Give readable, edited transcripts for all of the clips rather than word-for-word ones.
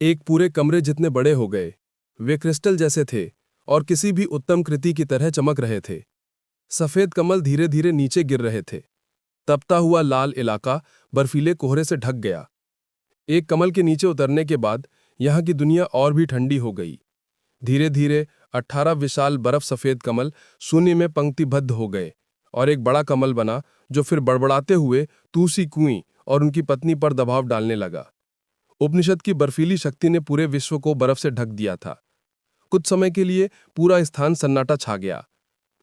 एक पूरे कमरे जितने बड़े हो गए। वे क्रिस्टल जैसे थे और किसी भी उत्तम कृति की तरह चमक रहे थे। सफेद कमल धीरे धीरे नीचे गिर रहे थे। तपता हुआ लाल इलाका बर्फीले कोहरे से ढक गया। एक कमल के नीचे उतरने के बाद यहाँ की दुनिया और भी ठंडी हो गई। धीरे धीरे 18 विशाल बर्फ सफेद कमल शून्य में पंक्तिबद्ध हो गए और एक बड़ा कमल बना जो फिर बड़बड़ाते हुए तूसी कुईं और उनकी पत्नी पर दबाव डालने लगा। उपनिषद की बर्फीली शक्ति ने पूरे विश्व को बर्फ से ढक दिया था। कुछ समय के लिए पूरा स्थान सन्नाटा छा गया।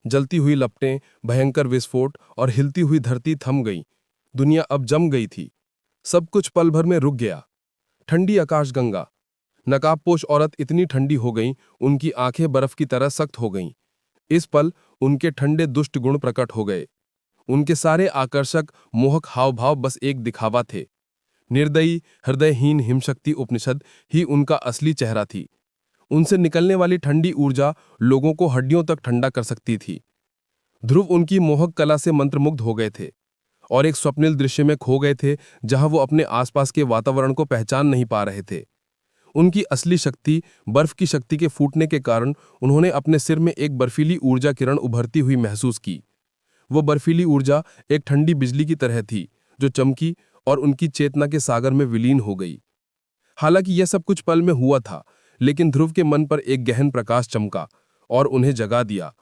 जलती हुई लपटें, भयंकर विस्फोट और हिलती हुई धरती थम गई। दुनिया अब जम गई थी। सब कुछ पल भर में रुक गया। ठंडी आकाशगंगा। नकाबपोश औरत इतनी ठंडी हो गईं, उनकी आंखें बर्फ की तरह सख्त हो गईं। इस पल उनके ठंडे दुष्ट गुण प्रकट हो गए। उनके सारे आकर्षक मोहक हाव भाव बस एक दिखावा थे। निर्दयी हृदयहीन हिमशक्ति उपनिषद ही उनका असली चेहरा थी। उनसे निकलने वाली ठंडी ऊर्जा लोगों को हड्डियों तक ठंडा कर सकती थी। ध्रुव उनकी मोहक कला से मंत्रमुग्ध हो गए थे और एक स्वप्निल दृश्य में खो गए थे जहां वो अपने आसपास के वातावरण को पहचान नहीं पा रहे थे। उनकी असली शक्ति, बर्फ की शक्ति के फूटने के कारण उन्होंने अपने सिर में एक बर्फीली ऊर्जा किरण उभरती हुई महसूस की। वो बर्फीली ऊर्जा एक ठंडी बिजली की तरह थी जो चमकी और उनकी चेतना के सागर में विलीन हो गई। हालांकि यह सब कुछ पल में हुआ था, लेकिन ध्रुव के मन पर एक गहन प्रकाश चमका और उन्हें जगा दिया।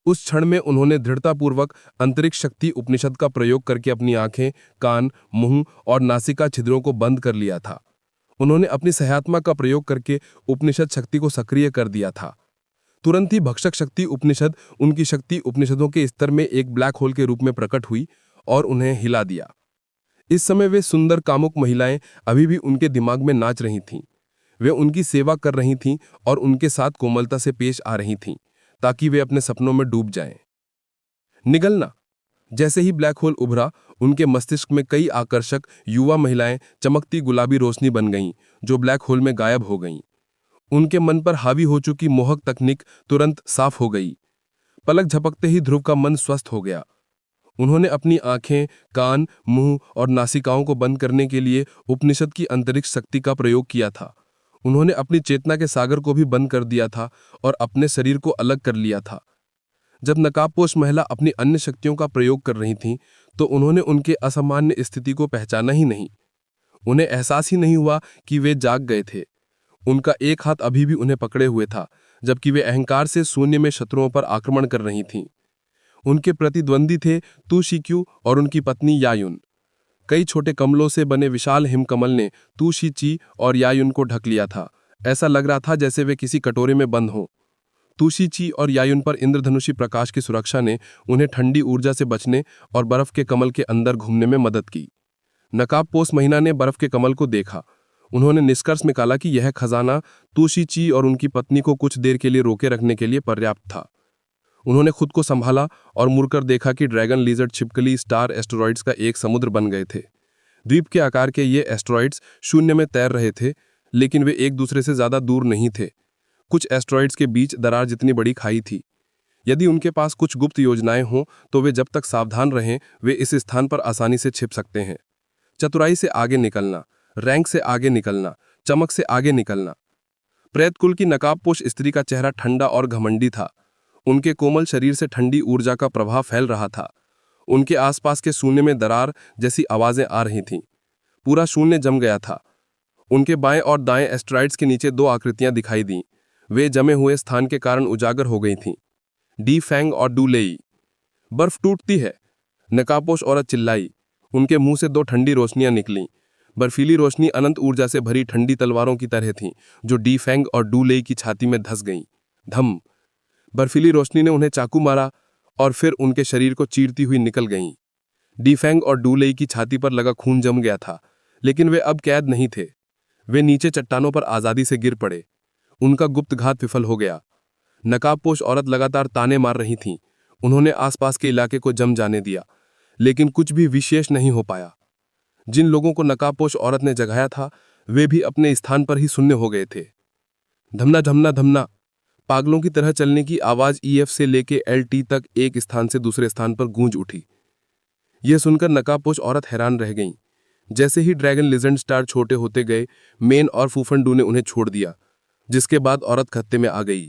उस क्षण में उन्होंने दृढ़तापूर्वक अंतरिक्ष शक्ति उपनिषद का प्रयोग करके अपनी आंखें, कान, मुंह और नासिका छिद्रों को बंद कर लिया था। उन्होंने अपनी सहात्मा का प्रयोग करके उपनिषद शक्ति को सक्रिय कर दिया था। तुरंत ही भक्षक शक्ति उपनिषद उनकी शक्ति उपनिषदों के स्तर में एक ब्लैक होल के रूप में प्रकट हुई और उन्हें हिला दिया। इस समय वे सुंदर कामुक महिलाएं अभी भी उनके दिमाग में नाच रही थीं। वे उनकी सेवा कर रही थीं और उनके साथ कोमलता से पेश आ रही थीं ताकि वे अपने सपनों में डूब जाएं। निगलना। जैसे ही ब्लैक होल उभरा, उनके मस्तिष्क में कई आकर्षक युवा महिलाएं चमकती गुलाबी रोशनी बन गईं जो ब्लैक होल में गायब हो गईं। उनके मन पर हावी हो चुकी मोहक तकनीक तुरंत साफ हो गई। पलक झपकते ही ध्रुव का मन स्वस्थ हो गया। उन्होंने अपनी आंखें, कान, मुंह और नासिकाओं को बंद करने के लिए उपनिषद की अंतरिक्ष शक्ति का प्रयोग किया था। उन्होंने अपनी चेतना के सागर को भी बंद कर दिया था और अपने शरीर को अलग कर लिया था। जब नकाबपोश महिला अपनी अन्य शक्तियों का प्रयोग कर रही थीं, तो उन्होंने उनके असामान्य स्थिति को पहचाना ही नहीं। उन्हें एहसास ही नहीं हुआ कि वे जाग गए थे। उनका एक हाथ अभी भी उन्हें पकड़े हुए था, जबकि वे अहंकार से शून्य में शत्रुओं पर आक्रमण कर रही थीं। उनके प्रतिद्वंदी थे तू शिक्यू और उनकी पत्नी यायुन। कई छोटे कमलों से बने विशाल हिमकमल ने तू शी और यायुन को ढक लिया था। ऐसा लग रहा था जैसे वे किसी कटोरे में बंद हों। तूशी और यायुन पर इंद्रधनुषी प्रकाश की सुरक्षा ने उन्हें ठंडी ऊर्जा से बचने और बर्फ के कमल के अंदर घूमने में मदद की। नकाबपोश महिला ने बर्फ के कमल को देखा। उन्होंने निष्कर्ष निकाला कि यह खजाना तूशी और उनकी पत्नी को कुछ देर के लिए रोके रखने के लिए पर्याप्त था। उन्होंने खुद को संभाला और मुड़कर देखा कि ड्रैगन लिजर्ड छिपकली स्टार एस्टेरॉइड्स का एक समुद्र बन गए थे। द्वीप के आकार के ये एस्टेरॉइड्स शून्य में तैर रहे थे, लेकिन वे एक दूसरे से ज्यादा दूर नहीं थे। कुछ एस्टेरॉइड्स के बीच दरार जितनी बड़ी खाई थी। यदि उनके पास कुछ गुप्त योजनाएं हों तो वे जब तक सावधान रहें, वे इस स्थान पर आसानी से छिप सकते हैं। चतुराई से आगे निकलना, रैंक से आगे निकलना, चमक से आगे निकलना। प्रेतकुल की नकाबपोश स्त्री का चेहरा ठंडा और घमंडी था। उनके कोमल शरीर से ठंडी ऊर्जा का प्रभाव फैल रहा था। उनके आसपास के शून्य में दरार जैसी आवाजें आ रही थीं। पूरा शून्य जम गया था। उनके बाएं और दाएं एस्टेरॉइड्स के नीचे दो आकृतियां दिखाई दीं। वे जमे हुए स्थान के कारण उजागर हो गई थीं। डी फैंग और डू लेई। बर्फ टूटती है, नकाबपोश औरत चिल्लाई। उनके मुंह से दो ठंडी रोशनियां निकलीं। बर्फीली रोशनी अनंत ऊर्जा से भरी ठंडी तलवारों की तरह थीं जो डी फैंग और डू लेई की छाती में धंस गईं। धम। बर्फीली रोशनी ने उन्हें चाकू मारा और फिर उनके शरीर को चीरती हुई निकल गईं। डी फैंग और डू लेई की छाती पर लगा खून जम गया था, लेकिन वे अब कैद नहीं थे। वे नीचे चट्टानों पर आजादी से गिर पड़े। उनका गुप्त घात विफल हो गया। नकाबपोश औरत लगातार ताने मार रही थीं। उन्होंने आसपास के इलाके को जम जाने दिया, लेकिन कुछ भी विशेष नहीं हो पाया। जिन लोगों को नकाबपोश औरत ने जगाया था, वे भी अपने स्थान पर ही शून्य हो गए थे। धमना धमना धमना। पागलों की तरह चलने की आवाज ईएफ से लेके एलटी तक एक स्थान से दूसरे स्थान पर गूंज उठी। यह सुनकर नकाबपोश औरत हैरान रह गईं। जैसे ही ड्रैगन लिजेंड स्टार छोटे होते गए, मेन और फूफंडू ने उन्हें छोड़ दिया, जिसके बाद औरत खत्ते में आ गई।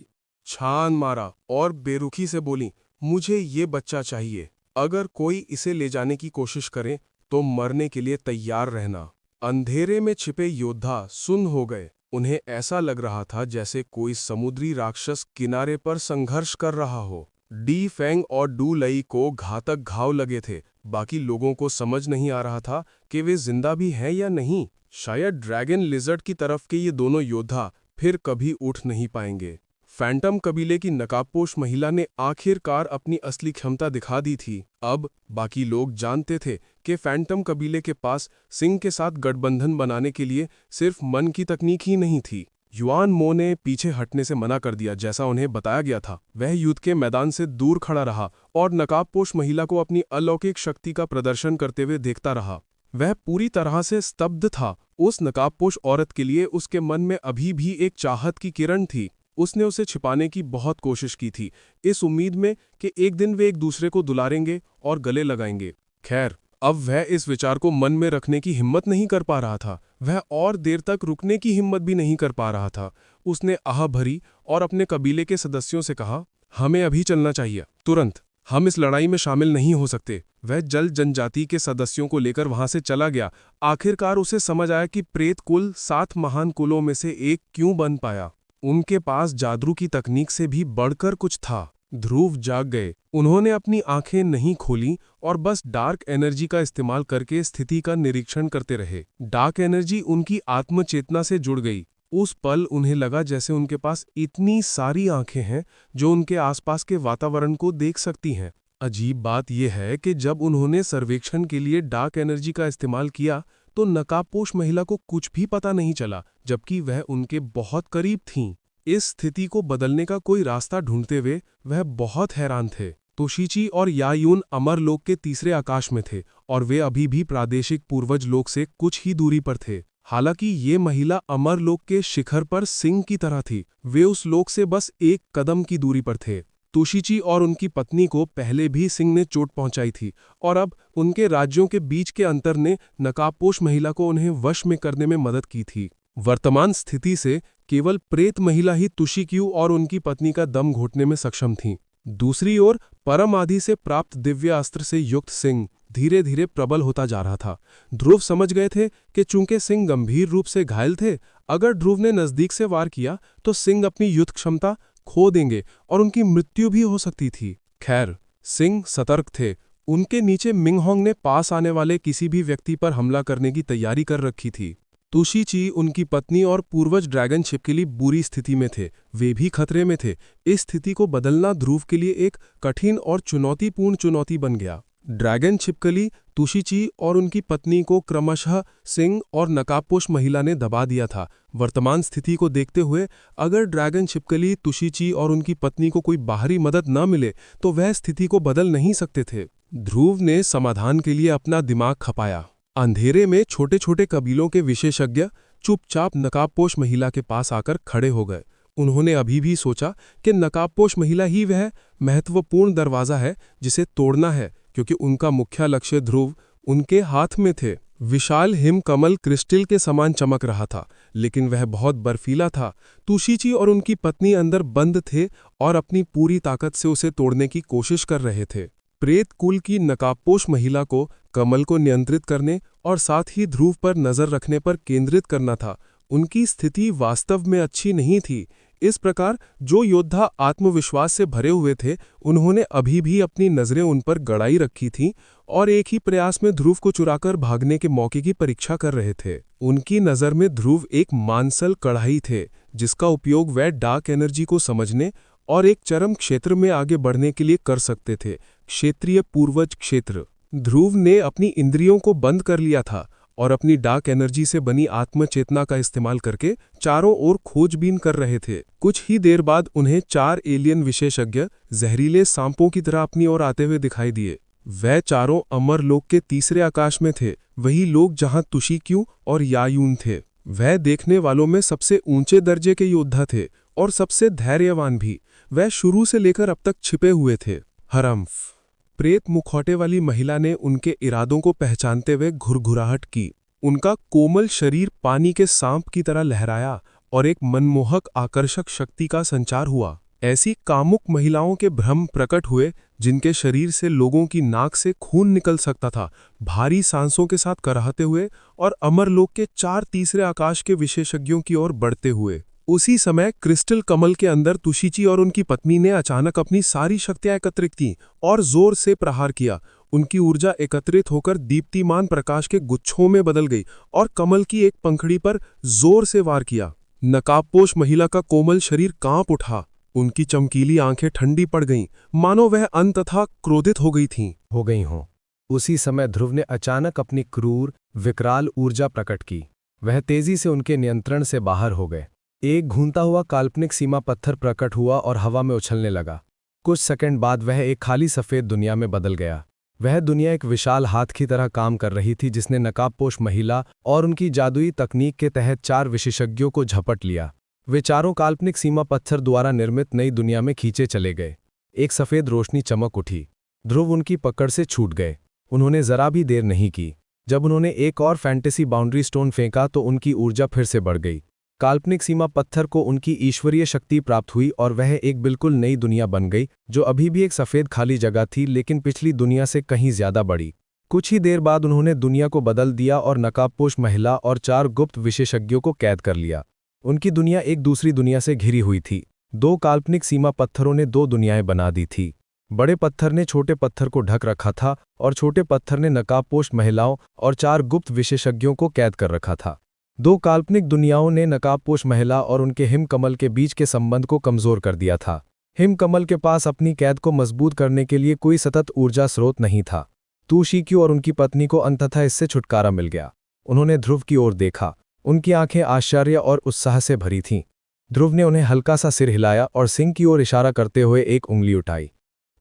छान मारा और बेरुखी से बोली, मुझे ये बच्चा चाहिए। अगर कोई इसे ले जाने की कोशिश करे तो मरने के लिए तैयार रहना। अंधेरे में छिपे योद्धा सुन्न हो गए। उन्हें ऐसा लग रहा था जैसे कोई समुद्री राक्षस किनारे पर संघर्ष कर रहा हो। डी फेंग और डू लई को घातक घाव लगे थे। बाकी लोगों को समझ नहीं आ रहा था कि वे जिंदा भी हैं या नहीं। शायद ड्रैगन लिजर्ड की तरफ के ये दोनों योद्धा फिर कभी उठ नहीं पाएंगे। फैंटम कबीले की नकाबपोश महिला ने आखिरकार अपनी असली क्षमता दिखा दी थी। अब बाकी लोग जानते थे कि फैंटम कबीले के पास सिंह के साथ गठबंधन बनाने के लिए सिर्फ मन की तकनीक ही नहीं थी। युआन मो ने पीछे हटने से मना कर दिया, जैसा उन्हें बताया गया था। वह युद्ध के मैदान से दूर खड़ा रहा और नकाबपोश महिला को अपनी अलौकिक शक्ति का प्रदर्शन करते हुए देखता रहा। वह पूरी तरह से स्तब्ध था। उस नकाबपोश औरत के लिए उसके मन में अभी भी एक चाहत की किरण थी। उसने उसे छिपाने की बहुत कोशिश की थी, इस उम्मीद में कि एक दिन वे एक दूसरे को दुलारेंगे और गले लगाएंगे। खैर, अब वह इस विचार को मन में रखने की हिम्मत नहीं कर पा रहा था। वह और देर तक रुकने की हिम्मत भी नहीं कर पा रहा था। उसने आह भरी और अपने कबीले के सदस्यों से कहा, हमें अभी चलना चाहिए, तुरंत। हम इस लड़ाई में शामिल नहीं हो सकते। वह जल जनजाति के सदस्यों को लेकर वहां से चला गया। आखिरकार उसे समझ आया कि प्रेत कुल 7 महान कुलों में से एक क्यों बन पाया। उनके पास जादू की तकनीक से भी बढ़कर कुछ था। ध्रुव जाग गए। उन्होंने अपनी आंखें नहीं खोली और बस डार्क एनर्जी का इस्तेमाल करके स्थिति का निरीक्षण करते रहे। डार्क एनर्जी उनकी आत्मचेतना से जुड़ गई। उस पल उन्हें लगा जैसे उनके पास इतनी सारी आंखें हैं जो उनके आसपास के वातावरण को देख सकती हैं। अजीब बात यह है कि जब उन्होंने सर्वेक्षण के लिए डार्क एनर्जी का इस्तेमाल किया तो नकाबपोश महिला को कुछ भी पता नहीं चला, जबकि वह उनके बहुत करीब थीं। इस स्थिति को बदलने का कोई रास्ता ढूंढते हुए वह बहुत हैरान थे। तोशिची और यायून अमरलोक के तीसरे आकाश में थे और वे अभी भी प्रादेशिक पूर्वज लोक से कुछ ही दूरी पर थे। हालांकि ये महिला अमरलोक के शिखर पर सिंह की तरह थी। वे उस लोक से बस एक कदम की दूरी पर थे। तोशिची और उनकी पत्नी को पहले भी सिंह ने चोट पहुंचाई थी और अब उनके राज्यों के बीच के अंतर ने नकाबपोश महिला को उन्हें वश में करने में मदद की थी। वर्तमान स्थिति से केवल प्रेत महिला ही तुशिक्यू और उनकी पत्नी का दम घोटने में सक्षम थीं। दूसरी ओर परम आदि से प्राप्त दिव्य अस्त्र से युक्त सिंह धीरे धीरे प्रबल होता जा रहा था। ध्रुव समझ गए थे कि चूंकि सिंह गंभीर रूप से घायल थे, अगर ध्रुव ने नजदीक से वार किया तो सिंह अपनी युद्ध क्षमता खो देंगे और उनकी मृत्यु भी हो सकती थी। खैर, सिंह सतर्क थे। उनके नीचे मिंगहोंग ने पास आने वाले किसी भी व्यक्ति पर हमला करने की तैयारी कर रखी थी। तुशिची, उनकी पत्नी और पूर्वज ड्रैगन छिपकली बुरी स्थिति में थे। वे भी खतरे में थे। इस स्थिति को बदलना ध्रुव के लिए एक कठिन और चुनौतीपूर्ण चुनौती बन गया। ड्रैगन छिपकली, तुशिची और उनकी पत्नी को क्रमशः सिंह और नकाबपोश महिला ने दबा दिया था। वर्तमान स्थिति को देखते हुए अगर ड्रैगन छिपकली, तुशिची और उनकी पत्नी को कोई बाहरी मदद न मिले तो वह स्थिति को बदल नहीं सकते थे। ध्रुव ने समाधान के लिए अपना दिमाग खपाया। अंधेरे में छोटे छोटे कबीलों के विशेषज्ञ चुपचाप नकाबपोश महिला के पास आकर खड़े हो गए। उन्होंने अभी भी सोचा कि नकाबपोश महिला ही वह महत्वपूर्ण दरवाजा है जिसे तोड़ना है, क्योंकि उनका मुख्य लक्ष्य ध्रुव उनके हाथ में थे। विशाल हिम कमल क्रिस्टल के समान चमक रहा था, लेकिन वह बहुत बर्फीला था। तुशिची और उनकी पत्नी अंदर बंद थे और अपनी पूरी ताकत से उसे तोड़ने की कोशिश कर रहे थे। प्रेत कुल की नकाबपोश महिला को कमल को नियंत्रित करने और साथ ही ध्रुव पर नजर रखने पर केंद्रित करना था। उनकी स्थिति वास्तव में अच्छी नहीं थी। इस प्रकार जो योद्धा आत्मविश्वास से भरे हुए थे, उन्होंने अभी भी अपनी नजरें उन पर गड़ाई रखी थीं और एक ही प्रयास में ध्रुव को चुराकर भागने के मौके की परीक्षा कर रहे थे। उनकी नज़र में ध्रुव एक मांसल कढ़ाई थे, जिसका उपयोग वह डार्क एनर्जी को समझने और एक चरम क्षेत्र में आगे बढ़ने के लिए कर सकते थे, क्षेत्रीय पूर्वज क्षेत्र। ध्रुव ने अपनी इंद्रियों को बंद कर लिया था और अपनी डार्क एनर्जी से बनी आत्मचेतना का इस्तेमाल करके चारों ओर खोजबीन कर रहे थे। कुछ ही देर बाद उन्हें 4 एलियन विशेषज्ञ जहरीले सांपों की तरह अपनी ओर आते हुए दिखाई दिए। वह चारों अमरलोक के तीसरे आकाश में थे, वही लोग जहां तुशिक्यू और यायून थे। वह देखने वालों में सबसे ऊंचे दर्जे के योद्धा थे और सबसे धैर्यवान भी। वह शुरू से लेकर अब तक छिपे हुए थे। हरम्फ, प्रेत मुखौटे वाली महिला ने उनके इरादों को पहचानते हुए घुरघुराहट की। उनका कोमल शरीर पानी के सांप की तरह लहराया और एक मनमोहक आकर्षक शक्ति का संचार हुआ। ऐसी कामुक महिलाओं के भ्रम प्रकट हुए जिनके शरीर से लोगों की नाक से खून निकल सकता था, भारी सांसों के साथ कराहते हुए और अमरलोक के 4 तीसरे आकाश के विशेषज्ञों की ओर बढ़ते हुए। उसी समय क्रिस्टल कमल के अंदर तुशिची और उनकी पत्नी ने अचानक अपनी सारी शक्तियां एकत्रित की और जोर से प्रहार किया। उनकी ऊर्जा एकत्रित होकर दीप्तिमान प्रकाश के गुच्छों में बदल गई और कमल की एक पंखड़ी पर जोर से वार किया। नकाबपोश महिला का कोमल शरीर कांप उठा, उनकी चमकीली आंखें ठंडी पड़ गईं, मानो वह अंततः क्रोधित हो गई हों। उसी समय ध्रुव ने अचानक अपनी क्रूर, विकराल ऊर्जा प्रकट की। वह तेजी से उनके नियंत्रण से बाहर हो गए। एक घूमता हुआ काल्पनिक सीमा पत्थर प्रकट हुआ और हवा में उछलने लगा। कुछ सेकंड बाद वह एक खाली सफेद दुनिया में बदल गया। वह दुनिया एक विशाल हाथ की तरह काम कर रही थी जिसने नकाबपोश महिला और उनकी जादुई तकनीक के तहत 4 विशेषज्ञों को झपट लिया। वे चारों काल्पनिक सीमा पत्थर द्वारा निर्मित नई दुनिया में खींचे चले गए। एक सफेद रोशनी चमक उठी। ध्रुव उनकी पकड़ से छूट गए। उन्होंने जरा भी देर नहीं की। जब उन्होंने एक और फैंटेसी बाउंड्री स्टोन फेंका तो उनकी ऊर्जा फिर से बढ़ गई। काल्पनिक सीमा पत्थर को उनकी ईश्वरीय शक्ति प्राप्त हुई और वह एक बिल्कुल नई दुनिया बन गई जो अभी भी एक सफेद खाली जगह थी लेकिन पिछली दुनिया से कहीं ज्यादा बड़ी। कुछ ही देर बाद उन्होंने दुनिया को बदल दिया और नकाबपोश महिला और 4 गुप्त विशेषज्ञों को कैद कर लिया। उनकी दुनिया एक दूसरी दुनिया से घिरी हुई थी। 2 काल्पनिक सीमा पत्थरों ने 2 दुनियाएं बना दी थी। बड़े पत्थर ने छोटे पत्थर को ढक रखा था और छोटे पत्थर ने नकाबपोश महिलाओं और 4 गुप्त विशेषज्ञों को कैद कर रखा था। 2 काल्पनिक दुनियाओं ने नकाबपोश महिला और उनके हिमकमल के बीच के संबंध को कमजोर कर दिया था। हिमकमल के पास अपनी कैद को मजबूत करने के लिए कोई सतत ऊर्जा स्रोत नहीं था। तुशिकी और उनकी पत्नी को अंततः इससे छुटकारा मिल गया। उन्होंने ध्रुव की ओर देखा। उनकी आंखें आश्चर्य और उत्साह से भरी थीं। ध्रुव ने उन्हें हल्का सा सिर हिलाया और सिंह की ओर इशारा करते हुए एक उंगली उठाई।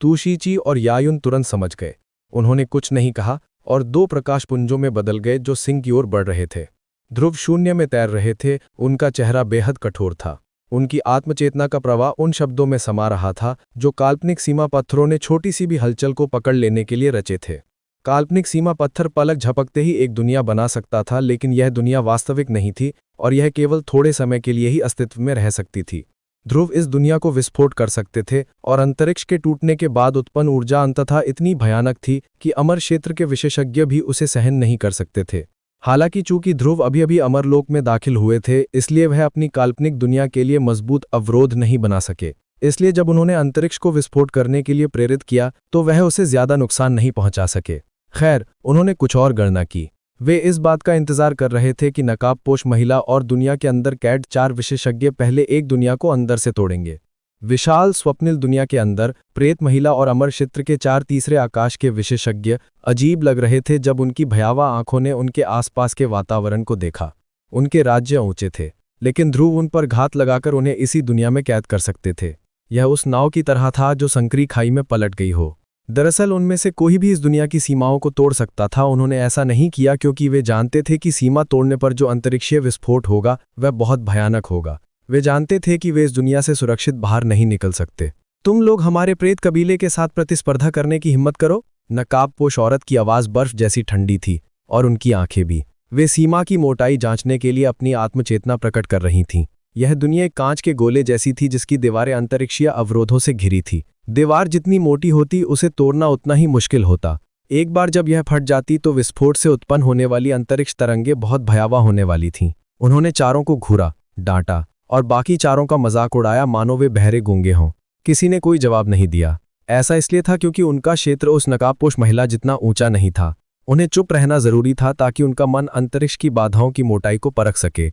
तुशिची और यायुन तुरंत समझ गए। उन्होंने कुछ नहीं कहा और 2 प्रकाशपुंजों में बदल गए जो सिंह की ओर बढ़ रहे थे। ध्रुव शून्य में तैर रहे थे। उनका चेहरा बेहद कठोर था। उनकी आत्मचेतना का प्रवाह उन शब्दों में समा रहा था जो काल्पनिक सीमा पत्थरों ने छोटी सी भी हलचल को पकड़ लेने के लिए रचे थे। काल्पनिक सीमा पत्थर पलक झपकते ही एक दुनिया बना सकता था लेकिन यह दुनिया वास्तविक नहीं थी और यह केवल थोड़े समय के लिए ही अस्तित्व में रह सकती थी। ध्रुव इस दुनिया को विस्फोट कर सकते थे और अंतरिक्ष के टूटने के बाद उत्पन्न ऊर्जा अंततः इतनी भयानक थी कि अमर क्षेत्र के विशेषज्ञ भी उसे सहन नहीं कर सकते थे। हालांकि चूंकि ध्रुव अभी अमरलोक में दाखिल हुए थे इसलिए वह अपनी काल्पनिक दुनिया के लिए मजबूत अवरोध नहीं बना सके। इसलिए जब उन्होंने अंतरिक्ष को विस्फोट करने के लिए प्रेरित किया तो वह उसे ज्यादा नुकसान नहीं पहुंचा सके। खैर, उन्होंने कुछ और गणना की। वे इस बात का इंतजार कर रहे थे कि नकाबपोश महिला और दुनिया के अंदर कैद 4 विशेषज्ञ पहले एक दुनिया को अंदर से तोड़ेंगे। विशाल स्वप्निल दुनिया के अंदर प्रेत महिला और अमर क्षेत्र के 4 तीसरे आकाश के विशेषज्ञ अजीब लग रहे थे जब उनकी भयावह आंखों ने उनके आसपास के वातावरण को देखा। उनके राज्य ऊंचे थे लेकिन ध्रुव उन पर घात लगाकर उन्हें इसी दुनिया में कैद कर सकते थे। यह उस नाव की तरह था जो संकरी खाई में पलट गई हो। दरअसल उनमें से कोई भी इस दुनिया की सीमाओं को तोड़ सकता था। उन्होंने ऐसा नहीं किया क्योंकि वे जानते थे कि सीमा तोड़ने पर जो अंतरिक्षीय विस्फोट होगा वह बहुत भयानक होगा। वे जानते थे कि वे इस दुनिया से सुरक्षित बाहर नहीं निकल सकते। तुम लोग हमारे प्रेत कबीले के साथ प्रतिस्पर्धा करने की हिम्मत करो। नकाबपोश औरत की आवाज बर्फ जैसी ठंडी थी और उनकी आंखें भी। वे सीमा की मोटाई जांचने के लिए अपनी आत्मचेतना प्रकट कर रही थीं। यह दुनिया एक कांच के गोले जैसी थी जिसकी दीवारें अंतरिक्षीय अवरोधों से घिरी थी। दीवार जितनी मोटी होती उसे तोड़ना उतना ही मुश्किल होता। एक बार जब यह फट जाती तो विस्फोट से उत्पन्न होने वाली अंतरिक्ष तरंगें बहुत भयावह होने वाली थीं। उन्होंने चारों को घूरा, डांटा और बाकी चारों का मजाक उड़ाया मानो वे बहरे गूंगे हों। किसी ने कोई जवाब नहीं दिया। ऐसा इसलिए था क्योंकि उनका क्षेत्र उस नकाबपोश महिला जितना ऊंचा नहीं था। उन्हें चुप रहना जरूरी था ताकि उनका मन अंतरिक्ष की बाधाओं की मोटाई को परख सके।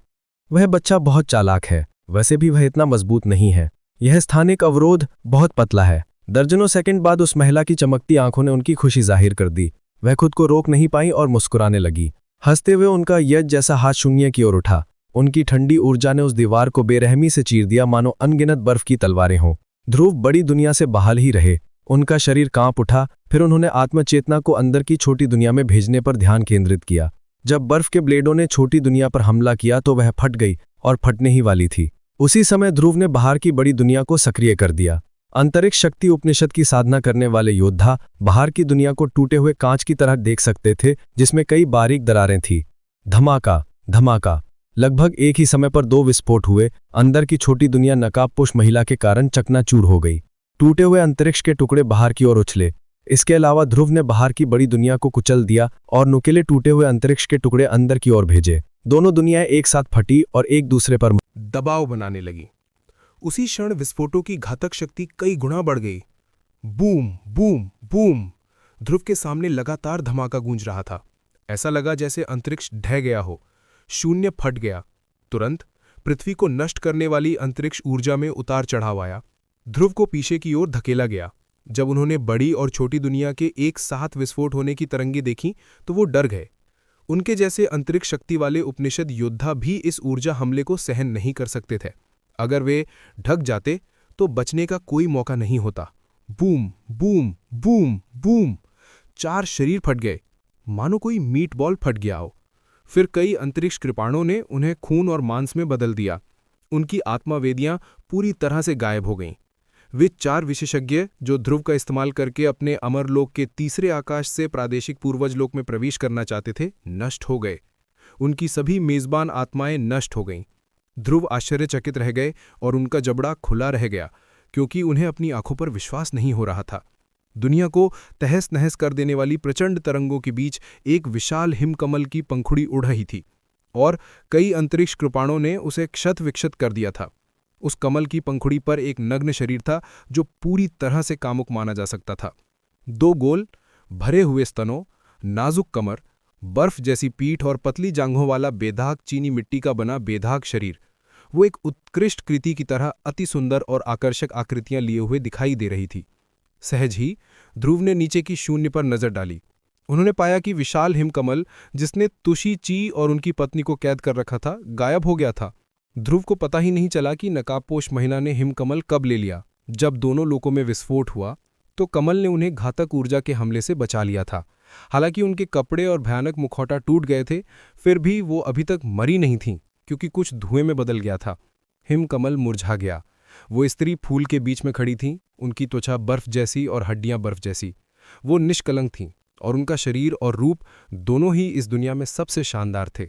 वह बच्चा बहुत चालाक है, वैसे भी वह इतना मजबूत नहीं है। यह स्थानिक अवरोध बहुत पतला है। दर्जनों सेकंड बाद उस महिला की चमकती आंखों ने उनकी खुशी जाहिर कर दी। वह खुद को रोक नहीं पाई और मुस्कुराने लगी। हंसते हुए उनका यज्ञ जैसा हाथ शून्य की ओर उठा। उनकी ठंडी ऊर्जा ने उस दीवार को बेरहमी से चीर दिया मानो अनगिनत बर्फ की तलवारें हों। ध्रुव बड़ी दुनिया से बहाल ही रहे। उनका शरीर कांप उठा। फिर उन्होंने आत्मचेतना को अंदर की छोटी दुनिया में भेजने पर ध्यान केंद्रित किया। जब बर्फ के ब्लेडों ने छोटी दुनिया पर हमला किया तो वह फट गई और फटने ही वाली थी। उसी समय ध्रुव ने बाहर की बड़ी दुनिया को सक्रिय कर दिया। अंतरिक्ष शक्ति उपनिषद की साधना करने वाले योद्धा बाहर की दुनिया को टूटे हुए कांच की तरह देख सकते थे जिसमें कई बारीक दरारें थीं। धमाका धमाका। लगभग एक ही समय पर दो विस्फोट हुए। अंदर की छोटी दुनिया नकाबपोश महिला के कारण चकनाचूर हो गई। टूटे हुए अंतरिक्ष के टुकड़े बाहर की ओर उछले। इसके अलावा ध्रुव ने बाहर की बड़ी दुनिया को कुचल दिया और नुकीले टूटे हुए अंतरिक्ष के टुकड़े अंदर की ओर भेजे। दोनों दुनियाएं एक साथ फटी और एक दूसरे पर दबाव बनाने लगी। उसी क्षण विस्फोटों की घातक शक्ति कई गुना बढ़ गई। Boom boom boom. ध्रुव के सामने लगातार धमाका गूंज रहा था। ऐसा लगा जैसे अंतरिक्ष ढह गया हो, शून्य फट गया। तुरंत पृथ्वी को नष्ट करने वाली अंतरिक्ष ऊर्जा में उतार चढ़ाव आया। ध्रुव को पीछे की ओर धकेला गया। जब उन्होंने बड़ी और छोटी दुनिया के एक साथ विस्फोट होने की तरंगें देखीं तो वो डर गए। उनके जैसे अंतरिक्ष शक्ति वाले उपनिषद योद्धा भी इस ऊर्जा हमले को सहन नहीं कर सकते थे। अगर वे ढक जाते तो बचने का कोई मौका नहीं होता। Boom boom boom boom. 4 शरीर फट गए, मानो कोई मीट बॉल फट गया हो। फिर कई अंतरिक्ष कृपाणों ने उन्हें खून और मांस में बदल दिया। उनकी आत्मावेदियां पूरी तरह से गायब हो गईं। वे 4 विशेषज्ञ जो ध्रुव का इस्तेमाल करके अपने अमरलोक के तीसरे आकाश से प्रादेशिक पूर्वज लोक में प्रवेश करना चाहते थे, नष्ट हो गए। उनकी सभी मेजबान आत्माएं नष्ट हो गईं। ध्रुव आश्चर्यचकित रह गए और उनका जबड़ा खुला रह गया, क्योंकि उन्हें अपनी आंखों पर विश्वास नहीं हो रहा था। दुनिया को तहस नहस कर देने वाली प्रचंड तरंगों के बीच एक विशाल हिमकमल की पंखुड़ी उड़ रही थी और कई अंतरिक्ष कृपाणों ने उसे क्षत विक्षत कर दिया था। उस कमल की पंखुड़ी पर एक नग्न शरीर था जो पूरी तरह से कामुक माना जा सकता था। 2 गोल भरे हुए स्तनों, नाजुक कमर, बर्फ जैसी पीठ और पतली जांघों वाला बेदाग चीनी मिट्टी का बना बेदाग शरीर। वो एक उत्कृष्ट कृति की तरह अति सुंदर और आकर्षक आकृतियां लिए हुए दिखाई दे रही थी। सहज ही ध्रुव ने नीचे की शून्य पर नजर डाली। उन्होंने पाया कि विशाल हिमकमल, जिसने तुशी ची और उनकी पत्नी को कैद कर रखा था, गायब हो गया था। ध्रुव को पता ही नहीं चला कि नकाबपोश महिला ने हिमकमल कब ले लिया। जब दोनों लोकों में विस्फोट हुआ तो कमल ने उन्हें घातक ऊर्जा के हमले से बचा लिया था। हालांकि उनके कपड़े और भयानक मुखौटा टूट गए थे, फिर भी वो अभी तक मरी नहीं थीं, क्योंकि कुछ धुएं में बदल गया था। हिमकमल मुरझा गया। वो स्त्री फूल के बीच में खड़ी थीं, उनकी त्वचा बर्फ जैसी और हड्डियां बर्फ जैसी। वो निष्कलंक थीं और उनका शरीर और रूप दोनों ही इस दुनिया में सबसे शानदार थे।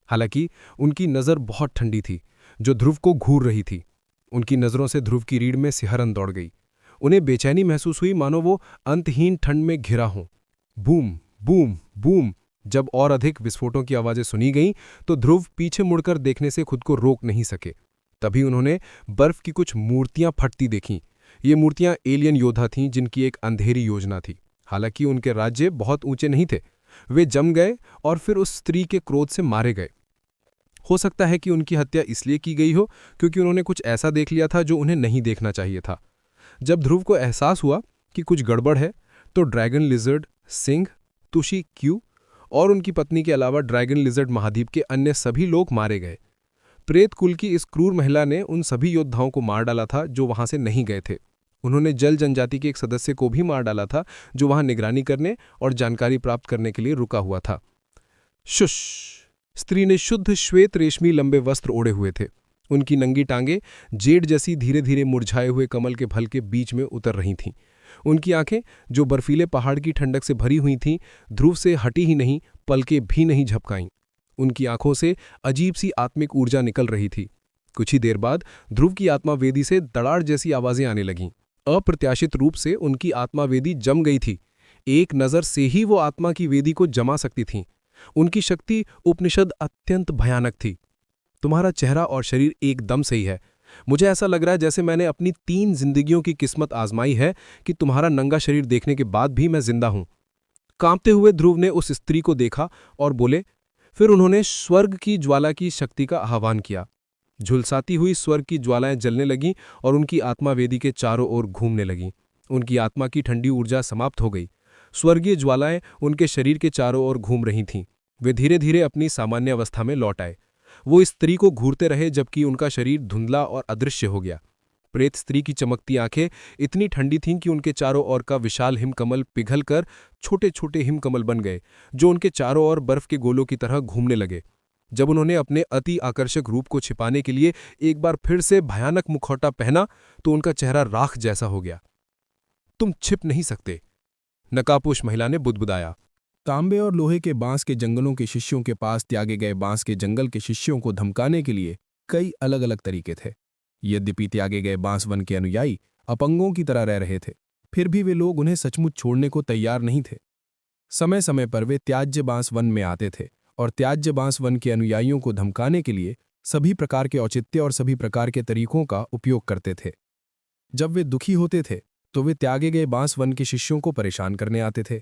हालांकि उनकी नज़र बहुत ठंडी थी, जो ध्रुव को घूर रही थी। उनकी नज़रों से ध्रुव की रीढ़ में सिहरन दौड़ गई। उन्हें बेचैनी महसूस हुई, मानो वो अंतहीन ठंड में घिरा हों। Boom boom boom. जब और अधिक विस्फोटों की आवाज़ें सुनी गईं तो ध्रुव पीछे मुड़कर देखने से खुद को रोक नहीं सके। तभी उन्होंने बर्फ की कुछ मूर्तियां फटती देखीं। ये मूर्तियां एलियन योद्धा थीं, जिनकी एक अंधेरी योजना थी। हालांकि उनके राज्य बहुत ऊंचे नहीं थे। वे जम गए और फिर उस स्त्री के क्रोध से मारे गए। हो सकता है कि उनकी हत्या इसलिए की गई हो क्योंकि उन्होंने कुछ ऐसा देख लिया था जो उन्हें नहीं देखना चाहिए था। जब ध्रुव को एहसास हुआ कि कुछ गड़बड़ है तो ड्रैगन लिजर्ड, सिंह, तुशी क्यू और उनकी पत्नी के अलावा ड्रैगन लिजर्ड महाद्वीप के अन्य सभी लोग मारे गए। प्रेत कुल की इस क्रूर महिला ने उन सभी योद्धाओं को मार डाला था जो वहां से नहीं गए थे। उन्होंने जल जनजाति के एक सदस्य को भी मार डाला था जो वहां निगरानी करने और जानकारी प्राप्त करने के लिए रुका हुआ था। शुश। स्त्री ने शुद्ध श्वेत रेशमी लंबे वस्त्र ओढ़े हुए थे। उनकी नंगी टांगें जेड जैसी धीरे धीरे मुरझाए हुए कमल के फल के बीच में उतर रही थीं। उनकी आंखें, जो बर्फीले पहाड़ की ठंडक से भरी हुई थीं, ध्रुव से हटी ही नहीं, पलके भी नहीं झपकाईं। उनकी आंखों से अजीब सी आत्मिक ऊर्जा निकल रही थी। कुछ ही देर बाद ध्रुव की आत्मावेदी से दड़ाड़ जैसी आवाजें आने लगीं। अप्रत्याशित रूप से उनकी आत्मावेदी जम गई थी। एक नज़र से ही वो आत्मा की वेदी को जमा सकती थीं। उनकी शक्ति उपनिषद अत्यंत भयानक थी। तुम्हारा चेहरा और शरीर एकदम सही है। मुझे ऐसा लग रहा है जैसे मैंने अपनी 3 जिंदगियों की किस्मत आजमाई है कि तुम्हारा नंगा शरीर देखने के बाद भी मैं जिंदा हूं। कांपते हुए ध्रुव ने उस स्त्री को देखा और बोले। फिर उन्होंने स्वर्ग की ज्वाला की शक्ति का आह्वान किया। झुलसाती हुई स्वर्ग की ज्वालाएं जलने लगीं और उनकी आत्मा वेदी के चारों ओर घूमने लगीं। उनकी आत्मा की ठंडी ऊर्जा समाप्त हो गई। स्वर्गीय ज्वालाएं उनके शरीर के चारों ओर घूम रही थीं। वे धीरे धीरे अपनी सामान्य अवस्था में लौट आए। वो स्त्री को घूरते रहे जबकि उनका शरीर धुंधला और अदृश्य हो गया। प्रेत स्त्री की चमकती आंखें इतनी ठंडी थीं कि उनके चारों ओर का विशाल हिमकमल पिघलकर छोटे छोटे हिमकमल बन गए, जो उनके चारों ओर बर्फ के गोलों की तरह घूमने लगे। जब उन्होंने अपने अति आकर्षक रूप को छिपाने के लिए एक बार फिर से भयानक मुखौटा पहना तो उनका चेहरा राख जैसा हो गया। तुम छिप नहीं सकते, नकाबपोश महिला ने बुदबुदाया। तांबे और लोहे के बांस के जंगलों के शिष्यों के पास त्यागे गए बांस के जंगल के शिष्यों को धमकाने के लिए कई अलग अलग तरीके थे। यद्यपि त्यागे गए बांस वन के अनुयायी अपंगों की तरह रह रहे थे, फिर भी वे लोग उन्हें सचमुच छोड़ने को तैयार नहीं थे। समय समय पर वे त्याज्य बांस वन में आते थे और त्याज्य बांस वन के अनुयायियों को धमकाने के लिए सभी प्रकार के औचित्य और सभी प्रकार के तरीकों का उपयोग करते थे। जब वे दुखी होते थे तो वे त्यागे गए बांस वन के शिष्यों को परेशान करने आते थे।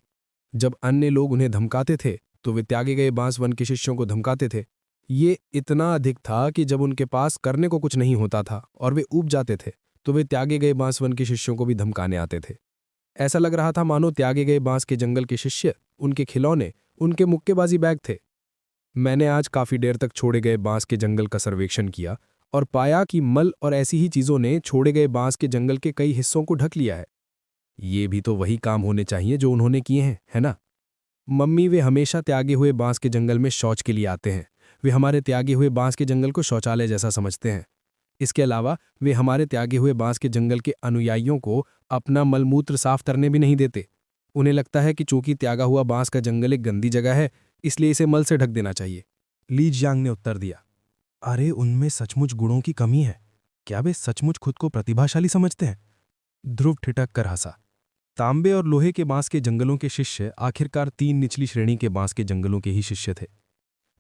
जब अन्य लोग उन्हें धमकाते थे तो वे त्यागे गए बांस वन के शिष्यों को धमकाते थे। ये इतना अधिक था कि जब उनके पास करने को कुछ नहीं होता था और वे ऊब जाते थे तो वे त्यागे गए बांस वन के शिष्यों को भी धमकाने आते थे। ऐसा लग रहा था मानो त्यागे गए बांस के जंगल के शिष्य उनके खिलौने, उनके मुक्केबाजी बैग थे। मैंने आज काफी देर तक छोड़े गए बांस के जंगल का सर्वेक्षण किया और पाया कि मल और ऐसी ही चीजों ने छोड़े गए बांस के जंगल के कई हिस्सों को ढक लिया है। ये भी तो वही काम होने चाहिए जो उन्होंने किए हैं, है ना? मम्मी, वे हमेशा त्यागे हुए बांस के जंगल में शौच के लिए आते हैं। वे हमारे त्यागे हुए बांस के जंगल को शौचालय जैसा समझते हैं। इसके अलावा वे हमारे त्यागे हुए बांस के जंगल के अनुयायियों को अपना मलमूत्र साफ करने भी नहीं देते। उन्हें लगता है कि चूंकि त्यागा हुआ बांस का जंगल एक गंदी जगह है, इसलिए इसे मल से ढक देना चाहिए। ली जियांग ने उत्तर दिया, अरे उनमें सचमुच गुणों की कमी है। क्या वे सचमुच खुद को प्रतिभाशाली समझते हैं? ध्रुव ठिठक कर हंसा। तांबे और लोहे के बांस के जंगलों के शिष्य आखिरकार 3 निचली श्रेणी के बांस के जंगलों के ही शिष्य थे।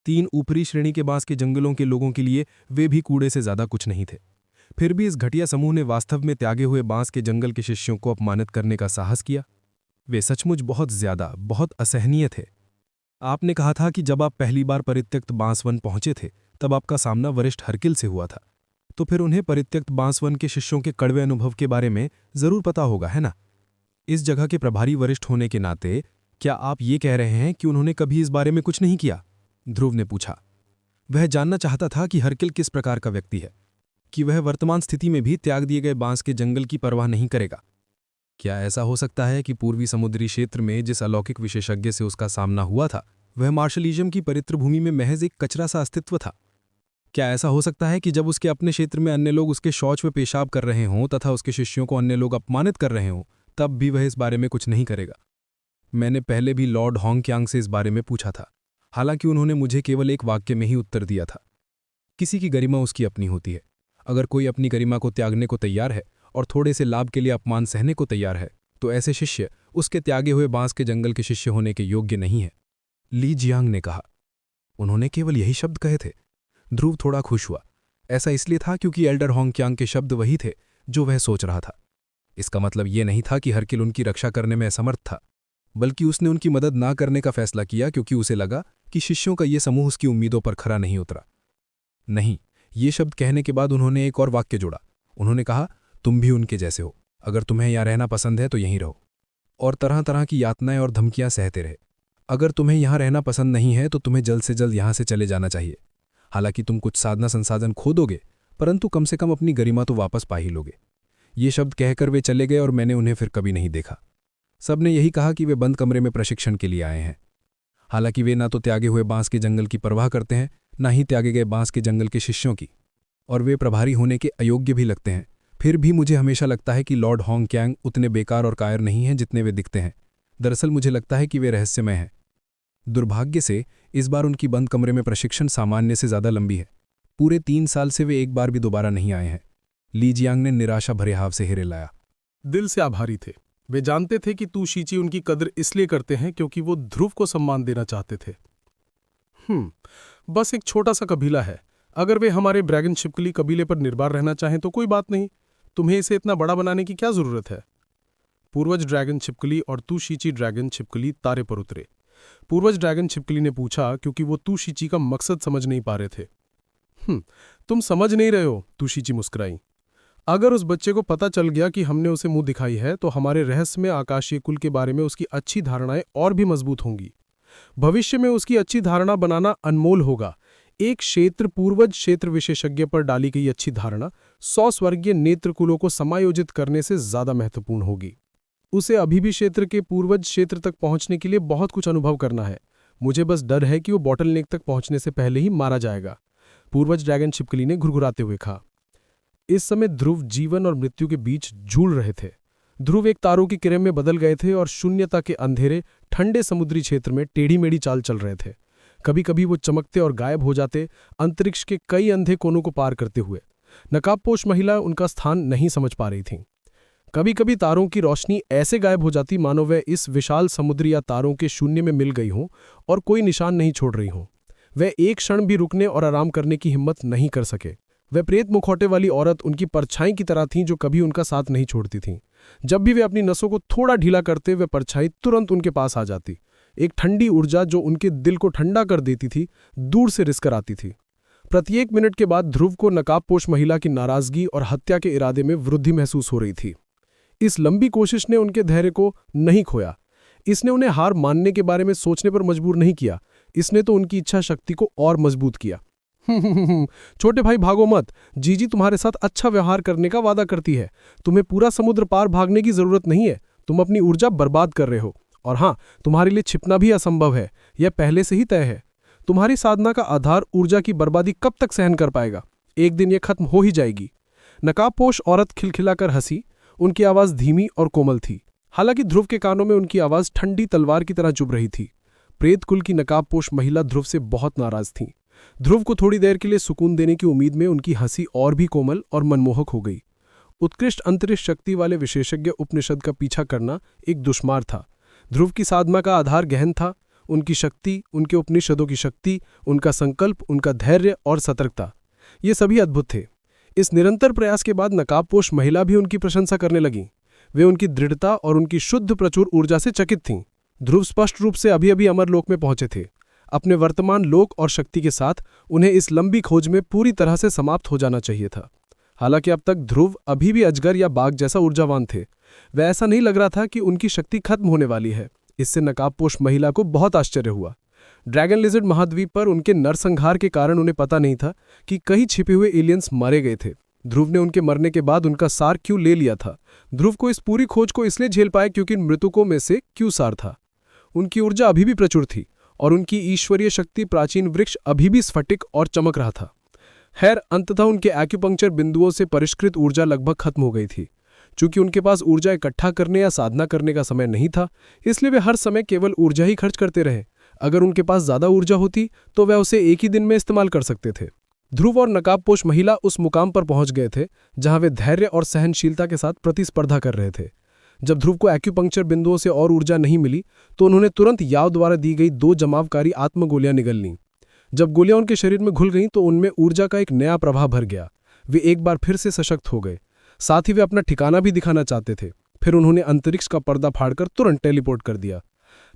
3 ऊपरी श्रेणी के बांस के जंगलों के लोगों के लिए वे भी कूड़े से ज्यादा कुछ नहीं थे। फिर भी इस घटिया समूह ने वास्तव में त्यागे हुए बांस के जंगल के शिष्यों को अपमानित करने का साहस किया। वे सचमुच बहुत ज्यादा, बहुत असहनीय थे। आपने कहा था कि जब आप पहली बार परित्यक्त बांसवन पहुंचे थे तब आपका सामना वरिष्ठ हरकिल से हुआ था, तो फिर उन्हें परित्यक्त बांसवन के शिष्यों के कड़वे अनुभव के बारे में जरूर पता होगा, है ना? इस जगह के प्रभारी वरिष्ठ होने के नाते क्या आप ये कह रहे हैं कि उन्होंने कभी इस बारे में कुछ नहीं किया? ध्रुव ने पूछा। वह जानना चाहता था कि हरकिल किस प्रकार का व्यक्ति है, कि वह वर्तमान स्थिति में भी त्याग दिए गए बांस के जंगल की परवाह नहीं करेगा। क्या ऐसा हो सकता है कि पूर्वी समुद्री क्षेत्र में जिस अलौकिक विशेषज्ञ से उसका सामना हुआ था वह मार्शलिज्म की पवित्र भूमि में महज एक कचरा सा अस्तित्व था? क्या ऐसा हो सकता है कि जब उसके अपने क्षेत्र में अन्य लोग उसके शौच में पेशाब कर रहे हों तथा उसके शिष्यों को अन्य लोग अपमानित कर रहे हों, तब भी वह इस बारे में कुछ नहीं करेगा? मैंने पहले भी लॉर्ड होंगक्यांग से इस बारे में पूछा था, हालांकि उन्होंने मुझे केवल एक वाक्य में ही उत्तर दिया था। किसी की गरिमा उसकी अपनी होती है। अगर कोई अपनी गरिमा को त्यागने को तैयार है और थोड़े से लाभ के लिए अपमान सहने को तैयार है, तो ऐसे शिष्य उसके त्यागे हुए बांस के जंगल के शिष्य होने के योग्य नहीं है, ली जियांग ने कहा। उन्होंने केवल यही शब्द कहे थे। ध्रुव थोड़ा खुश हुआ। ऐसा इसलिए था क्योंकि एल्डर होंगक्यांग के शब्द वही थे जो वह सोच रहा था। इसका मतलब ये नहीं था कि हरकिल उनकी रक्षा करने में असमर्थ था, बल्कि उसने उनकी मदद ना करने का फैसला किया क्योंकि उसे लगा कि शिष्यों का ये समूह उसकी उम्मीदों पर खरा नहीं उतरा। नहीं, ये शब्द कहने के बाद उन्होंने एक और वाक्य जोड़ा। उन्होंने कहा, तुम भी उनके जैसे हो। अगर तुम्हें यहाँ रहना पसंद है तो यहीं रहो और तरह तरह की यातनाएं और धमकियां सहते रहे। अगर तुम्हें यहाँ रहना पसंद नहीं है तो तुम्हें जल्द से जल्द यहाँ से चले जाना चाहिए। हालांकि तुम कुछ साधना संसाधन खो दोगे, परंतु कम से कम अपनी गरिमा तो वापस पा ही लोगे। ये शब्द कहकर वे चले गए और मैंने उन्हें फिर कभी नहीं देखा। सबने यही कहा कि वे बंद कमरे में प्रशिक्षण के लिए आए हैं। हालांकि वे ना तो त्यागे हुए बांस के जंगल की परवाह करते हैं, ना ही त्यागे गए बांस के जंगल के शिष्यों की, और वे प्रभारी होने के अयोग्य भी लगते हैं। फिर भी मुझे हमेशा लगता है कि लॉर्ड होंगक्यांग उतने बेकार और कायर नहीं हैं जितने वे दिखते हैं। दरअसल मुझे लगता है कि वे रहस्यमय हैं। दुर्भाग्य से इस बार उनकी बंद कमरे में प्रशिक्षण सामान्य से ज्यादा लंबी है। पूरे 3 साल से वे एक बार भी दोबारा नहीं आए हैं। ली जियांग ने निराशा भरे हाव से हिरे लाया। दिल से आभारी थे। वे जानते थे कि तू शीची उनकी कदर इसलिए करते हैं क्योंकि वो ध्रुव को सम्मान देना चाहते थे। बस एक छोटा सा कबीला है। अगर वे हमारे ड्रैगन छिपकली कबीले पर निर्भर रहना चाहें तो कोई बात नहीं। तुम्हें इसे इतना बड़ा बनाने की क्या जरूरत है? पूर्वज ड्रैगन छिपकली और तू शीची ड्रैगन छिपकली तारे पर उतरे। पूर्वज ड्रैगन छिपकली ने पूछा क्योंकि वो तू शीची का मकसद समझ नहीं पा रहे थे। तुम समझ नहीं रहे हो, तू शीची मुस्कुराई। अगर उस बच्चे को पता चल गया कि हमने उसे मुंह दिखाई है तो हमारे रहस्यमय आकाशीय कुल के बारे में उसकी अच्छी धारणाएं और भी मजबूत होंगी। भविष्य में उसकी अच्छी धारणा बनाना अनमोल होगा। एक क्षेत्र पूर्वज क्षेत्र विशेषज्ञ पर डाली गई अच्छी धारणा 100 स्वर्गीय नेत्र कुलों को समायोजित करने से ज्यादा महत्वपूर्ण होगी। उसे अभी भी क्षेत्र के पूर्वज क्षेत्र तक पहुंचने के लिए बहुत कुछ अनुभव करना है। मुझे बस डर है कि वो बॉटलनेक तक पहुंचने से पहले ही मारा जाएगा। पूर्वज ड्रैगन छिपकली ने घुरघुराते हुए कहा। इस समय ध्रुव जीवन और मृत्यु के बीच झूल रहे थे। ध्रुव एक तारों की किरण में बदल गए थे और शून्यता के अंधेरे ठंडे समुद्री क्षेत्र में टेढ़ी मेढ़ी चाल चल रहे थे। कभी कभी वो चमकते और गायब हो जाते, अंतरिक्ष के कई अंधे कोनों को पार करते हुए। नकाबपोश महिला उनका स्थान नहीं समझ पा रही थीं। कभी कभी तारों की रोशनी ऐसे गायब हो जाती मानो वह इस विशाल समुद्र या तारों के शून्य में मिल गई हों और कोई निशान नहीं छोड़ रही हों। वह एक क्षण भी रुकने और आराम करने की हिम्मत नहीं कर सके। वह प्रेत मुखौटे वाली औरत उनकी परछाई की तरह थीं जो कभी उनका साथ नहीं छोड़ती थीं। जब भी वे अपनी नसों को थोड़ा ढीला करते वह परछाई तुरंत उनके पास आ जाती। एक ठंडी ऊर्जा जो उनके दिल को ठंडा कर देती थी, दूर से रिस कर आती थी। प्रत्येक मिनट के बाद ध्रुव को नकाबपोश महिला की नाराजगी और हत्या के इरादे में वृद्धि महसूस हो रही थी। इस लंबी कोशिश ने उनके धैर्य को नहीं खोया। इसने उन्हें हार मानने के बारे में सोचने पर मजबूर नहीं किया। इसने तो उनकी इच्छा शक्ति को और मजबूत किया। छोटे भाई भागो मत, जीजी तुम्हारे साथ अच्छा व्यवहार करने का वादा करती है। तुम्हें पूरा समुद्र पार भागने की जरूरत नहीं है। तुम अपनी ऊर्जा बर्बाद कर रहे हो। और हाँ, तुम्हारे लिए छिपना भी असंभव है, यह पहले से ही तय है। तुम्हारी साधना का आधार ऊर्जा की बर्बादी कब तक सहन कर पाएगा? एक दिन यह खत्म हो ही जाएगी। नकाबपोश औरत खिलखिलाकर हंसी। उनकी आवाज धीमी और कोमल थी। हालांकि ध्रुव के कानों में उनकी आवाज ठंडी तलवार की तरह चुभ रही थी। प्रेत कुल की नकाबपोश महिला ध्रुव से बहुत नाराज थीं। ध्रुव को थोड़ी देर के लिए सुकून देने की उम्मीद में उनकी हंसी और भी कोमल और मनमोहक हो गई। उत्कृष्ट अंतरिक्ष शक्ति वाले विशेषज्ञ उपनिषद का पीछा करना एक दुश्मार था। ध्रुव की साधना का आधार गहन था। उनकी शक्ति, उनके उपनिषदों की शक्ति, उनका संकल्प, उनका धैर्य और सतर्कता, ये सभी अद्भुत थे। इस निरंतर प्रयास के बाद नकाबपोश महिला भी उनकी प्रशंसा करने लगी। वे उनकी दृढ़ता और उनकी शुद्ध प्रचुर ऊर्जा से चकित थीं। ध्रुव स्पष्ट रूप से अभी अभी अमरलोक में पहुंचे थे। अपने वर्तमान लोक और शक्ति के साथ उन्हें इस लंबी खोज में पूरी तरह से समाप्त हो जाना चाहिए था। हालांकि अब तक ध्रुव अभी भी अजगर या बाघ जैसा ऊर्जावान थे। वह ऐसा नहीं लग रहा था कि उनकी शक्ति खत्म होने वाली है। इससे नकाबपोश महिला को बहुत आश्चर्य हुआ। ड्रैगन लिजर्ड महाद्वीप पर उनके नरसंहार के कारण उन्हें पता नहीं था कि कई छिपे हुए एलियंस मारे गए थे। ध्रुव ने उनके मरने के बाद उनका सार क्यों ले लिया था? ध्रुव को इस पूरी खोज को इसलिए झेल पाए क्योंकि मृतकों में से क्यों सार था। उनकी ऊर्जा अभी भी प्रचुर थी और उनकी ईश्वरीय शक्ति प्राचीन वृक्ष अभी भी स्फटिक और चमक रहा था। खैर, अंततः उनके एक्यूपंक्चर बिंदुओं से परिष्कृत ऊर्जा लगभग खत्म हो गई थी। चूंकि उनके पास ऊर्जा इकट्ठा करने या साधना करने का समय नहीं था, इसलिए वे हर समय केवल ऊर्जा ही खर्च करते रहे। अगर उनके पास ज्यादा ऊर्जा होती तो वह उसे एक ही दिन में इस्तेमाल कर सकते थे। ध्रुव और नकाबपोश महिला उस मुकाम पर पहुंच गए थे जहां वे धैर्य और सहनशीलता के साथ प्रतिस्पर्धा कर रहे थे। जब ध्रुव को एक्यूपंक्चर बिंदुओं से और ऊर्जा नहीं मिली तो उन्होंने तुरंत याव द्वारा दी गई 2 जमावकारी आत्मगोलियां निगल लीं। जब गोलियां उनके शरीर में घुल गईं तो उनमें ऊर्जा का एक नया प्रवाह भर गया। वे एक बार फिर से सशक्त हो गए। साथ ही वे अपना ठिकाना भी दिखाना चाहते थे। फिर उन्होंने अंतरिक्ष का पर्दा फाड़कर तुरंत टेलीपोर्ट कर दिया।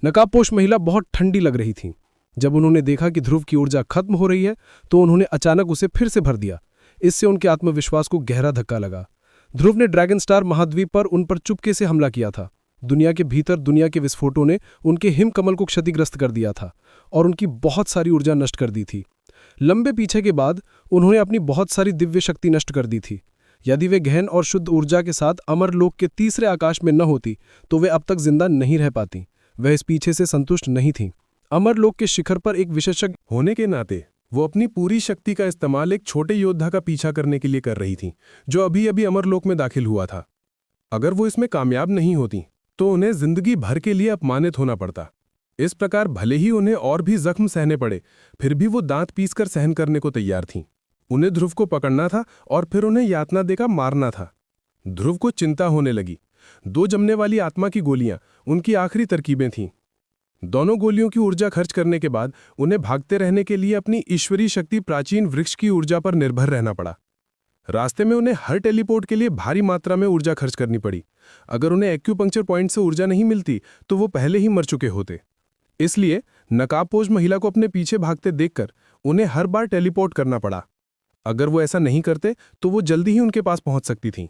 नकाबपोश महिला बहुत ठंडी लग रही थीं। जब उन्होंने देखा कि ध्रुव की ऊर्जा खत्म हो रही है तो उन्होंने अचानक उसे फिर से भर दिया। इससे उनके आत्मविश्वास को गहरा धक्का लगा। ध्रुव ने ड्रैगन स्टार महाद्वीप पर उन पर चुपके से हमला किया था। दुनिया के भीतर दुनिया के विस्फोटों ने उनके हिमकमल को क्षतिग्रस्त कर दिया था और उनकी बहुत सारी ऊर्जा नष्ट कर दी थी। लंबे पीछे के बाद उन्होंने अपनी बहुत सारी दिव्य शक्ति नष्ट कर दी थी। यदि वे गहन और शुद्ध ऊर्जा के साथ अमरलोक के तीसरे आकाश में न होती तो वे अब तक जिंदा नहीं रह पाती। वह इस पीछे से संतुष्ट नहीं थीं। अमरलोक के शिखर पर एक विशेषज्ञ होने के नाते वो अपनी पूरी शक्ति का इस्तेमाल एक छोटे योद्धा का पीछा करने के लिए कर रही थीं, जो अभी अभी अमरलोक में दाखिल हुआ था। अगर वो इसमें कामयाब नहीं होती तो उन्हें जिंदगी भर के लिए अपमानित होना पड़ता। इस प्रकार भले ही उन्हें और भी जख्म सहने पड़े, फिर भी वो दांत पीसकर सहन करने को तैयार थीं। उन्हें ध्रुव को पकड़ना था और फिर उन्हें यातना देकर मारना था। ध्रुव को चिंता होने लगी। 2 जमने वाली आत्मा की गोलियां उनकी आखिरी तरकीबें थीं। दोनों गोलियों की ऊर्जा खर्च करने के बाद उन्हें भागते रहने के लिए अपनी ईश्वरीय शक्ति प्राचीन वृक्ष की ऊर्जा पर निर्भर रहना पड़ा। रास्ते में उन्हें हर टेलीपोर्ट के लिए भारी मात्रा में ऊर्जा खर्च करनी पड़ी। अगर उन्हें एक्यूपंक्चर पॉइंट से ऊर्जा नहीं मिलती तो वो पहले ही मर चुके होते। इसलिए नकाबपोश महिला को अपने पीछे भागते देखकर उन्हें हर बार टेलीपोर्ट करना पड़ा। अगर वो ऐसा नहीं करते तो वो जल्दी ही उनके पास पहुंच सकती थीं।